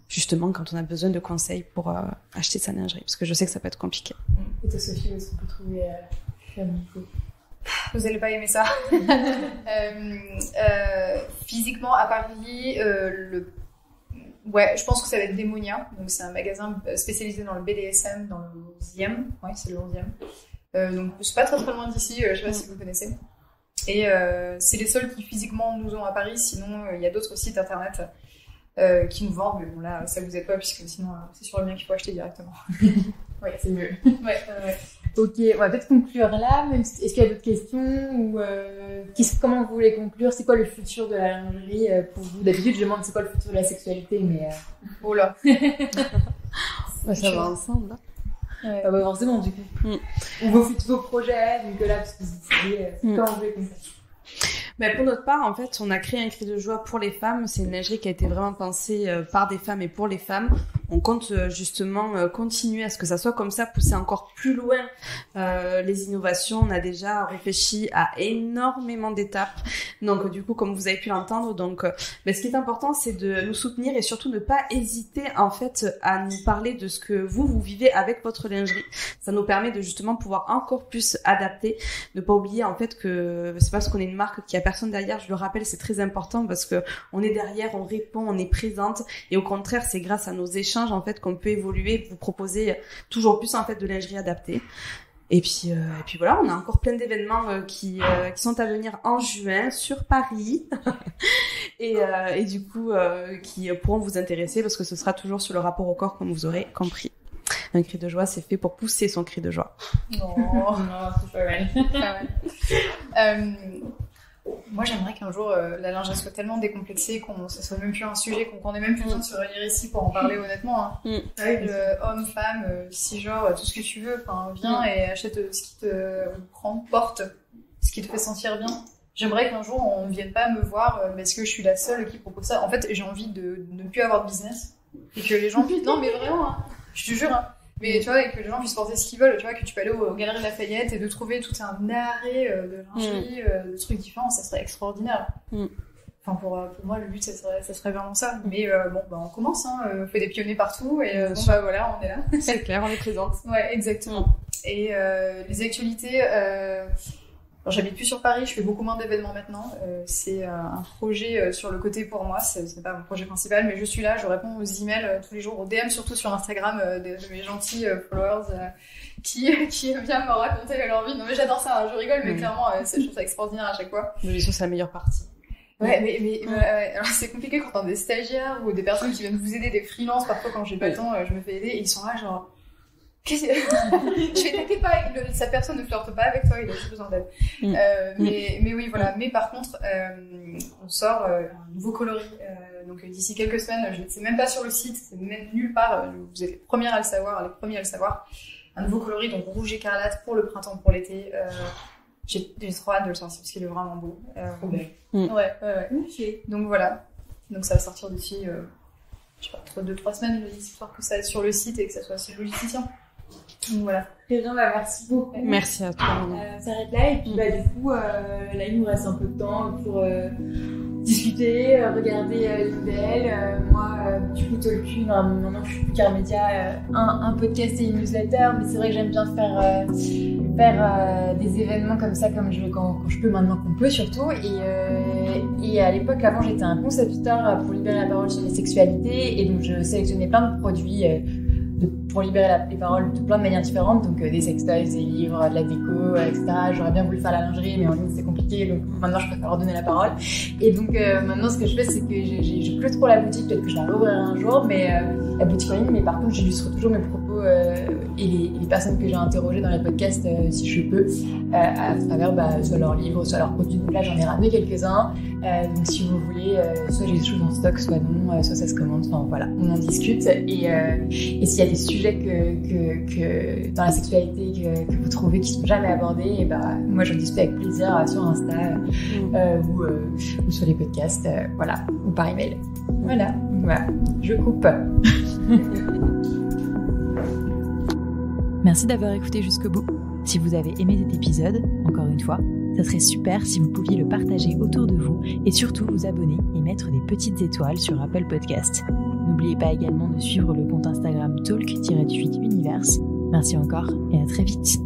justement, quand on a besoin de conseils pour acheter sa lingerie. Parce que je sais que ça peut être compliqué. Et toi, Sophie, où est-ce qu'on peut trouver vous allez pas aimer ça. Physiquement à Paris, je pense que ça va être Démonia. Donc c'est un magasin spécialisé dans le BDSM dans le 11e. Ouais, c'est le 11e. Donc c'est pas très loin d'ici. Je sais pas si vous connaissez. Et c'est les seuls qui physiquement nous ont à Paris. Sinon, il y a d'autres sites internet qui nous vendent. Mais bon là, ça vous aide pas puisque sinon c'est sur le mien qu'il faut acheter directement. Ouais, c'est mieux. Ouais. Ok, on va peut-être conclure là. Est-ce qu'il y a d'autres questions ou comment vous voulez conclure? C'est quoi le futur de la lingerie pour vous? D'habitude, je demande c'est quoi le futur de la sexualité, mais oh là. Ça va ensemble. Ouais. Bah forcément, du coup. Ou vos projets, Nicolas, parce que vous décidez comment vous voulez conclure. Mais pour notre part, en fait, on a créé un cri de joie pour les femmes. C'est une lingerie qui a été vraiment pensée par des femmes et pour les femmes. on compte justement continuer à ce que ça soit comme ça, pousser encore plus loin les innovations. On a déjà réfléchi à énormément d'étapes. Donc du coup, comme vous avez pu l'entendre, donc ce qui est important, c'est de nous soutenir et surtout ne pas hésiter en fait à nous parler de ce que vous vivez avec votre lingerie. Ça nous permet de justement pouvoir encore plus adapter. Ne pas oublier en fait que c'est parce qu'on est une marque qu'il y a personne derrière. Je le rappelle, c'est très important parce que on est derrière, on répond, on est présente et au contraire, c'est grâce à nos échanges en fait qu'on peut évoluer, vous proposer toujours plus en fait de lingerie adaptée. Et puis voilà, on a encore plein d'événements qui sont à venir en juin sur Paris et du coup qui pourront vous intéresser parce que ce sera toujours sur le rapport au corps comme vous aurez compris. Un cri de joie, c'est fait pour pousser son cri de joie. Non, c'est pas mal. Moi, j'aimerais qu'un jour, la lingerie soit tellement décomplexée qu'on ça soit même plus un sujet, qu'on ait même plus besoin de se réunir ici pour en parler honnêtement. Hein. Homme, femme, cisgenre, tout ce que tu veux, viens et achète ce qui te prend, porte ce qui te fait sentir bien. J'aimerais qu'un jour, on ne vienne pas me voir parce que je suis la seule qui propose ça. En fait, j'ai envie de ne plus avoir de business et que les gens puissent... Non, mais vraiment, hein, je te jure, hein. Mais tu vois, et que les gens puissent porter ce qu'ils veulent, tu vois, que tu peux aller aux Galeries Lafayette et de trouver tout un arrêt de lingerie, de trucs différents, ça serait extraordinaire. Enfin, pour moi, le but, ça serait vraiment ça. Mais on commence, hein, on fait des pionniers partout et voilà, on est là. C'est clair, on est présente. Ouais, exactement. Et les actualités... Alors, j'habite plus sur Paris, je fais beaucoup moins d'événements maintenant. C'est un projet sur le côté pour moi, c'est pas mon projet principal, mais je suis là, je réponds aux emails tous les jours, aux DM, surtout sur Instagram, de mes gentils followers qui viennent me raconter leur vie. Non mais j'adore ça, hein, je rigole, mais clairement, je trouve ça extraordinaire à chaque fois. Mais c'est la meilleure partie. Ouais, mais alors c'est compliqué quand t'as des stagiaires ou des personnes qui viennent vous aider, des freelances, parfois quand j'ai pas le temps, je me fais aider, et ils sont là genre... Je vais t'inquiète pas, sa personne ne flirte pas avec toi, il a juste besoin d'aide. Mais oui, voilà. Mais par contre, on sort un nouveau coloris. Donc d'ici quelques semaines, c'est même pas sur le site, c'est même nulle part. Vous êtes les premières à le savoir, les premiers à le savoir. Un nouveau coloris, donc rouge écarlate pour le printemps, pour l'été. J'ai trop hâte de le sortir parce qu'il est vraiment beau. Ouais. Donc voilà. Donc ça va sortir d'ici, je sais pas, 2-3 semaines, histoire que ça aille sur le site et que ça soit assez logisticien. Donc voilà. Très bien, merci beaucoup. Merci à toi. On s'arrête là et puis du coup, là il nous reste un peu de temps pour discuter, regarder les nouvelles. Moi, du coup, Tolku, maintenant je suis plus qu'Armédia, un podcast et une newsletter, mais c'est vrai que j'aime bien faire des événements comme ça, quand je peux, maintenant qu'on peut surtout. Et à l'époque, avant, j'étais un concepteur pour libérer la parole sur les sexualités, et donc je sélectionnais plein de produits pour libérer les paroles de plein de manières différentes, donc des sextoys, des livres, de la déco, etc. J'aurais bien voulu faire la lingerie, mais en ligne c'est compliqué, donc maintenant je préfère leur donner la parole. Et donc maintenant ce que je fais, c'est que j'ai plus trop la boutique, peut-être que je la rouvrirai un jour, mais la boutique en ligne, mais par contre j'illustre toujours mes propos et les personnes que j'ai interrogées dans les podcasts, si je peux, à travers soit leurs livres, soit leurs produits. Donc là j'en ai ramené quelques-uns, donc si vous voulez, soit j'ai des choses en stock, soit non, soit ça se commande, enfin voilà, on en discute. Et s'il y a des sujets que dans la sexualité que vous trouvez qui sont jamais abordés, et moi j'en discute avec plaisir sur Insta ou sur les podcasts, voilà, ou par email. Voilà, je coupe. Merci d'avoir écouté jusqu'au bout. Si vous avez aimé cet épisode, encore une fois, ça serait super si vous pouviez le partager autour de vous et surtout vous abonner et mettre des petites étoiles sur Apple Podcast. N'oubliez pas également de suivre le compte Instagram talk-univers. Merci encore et à très vite.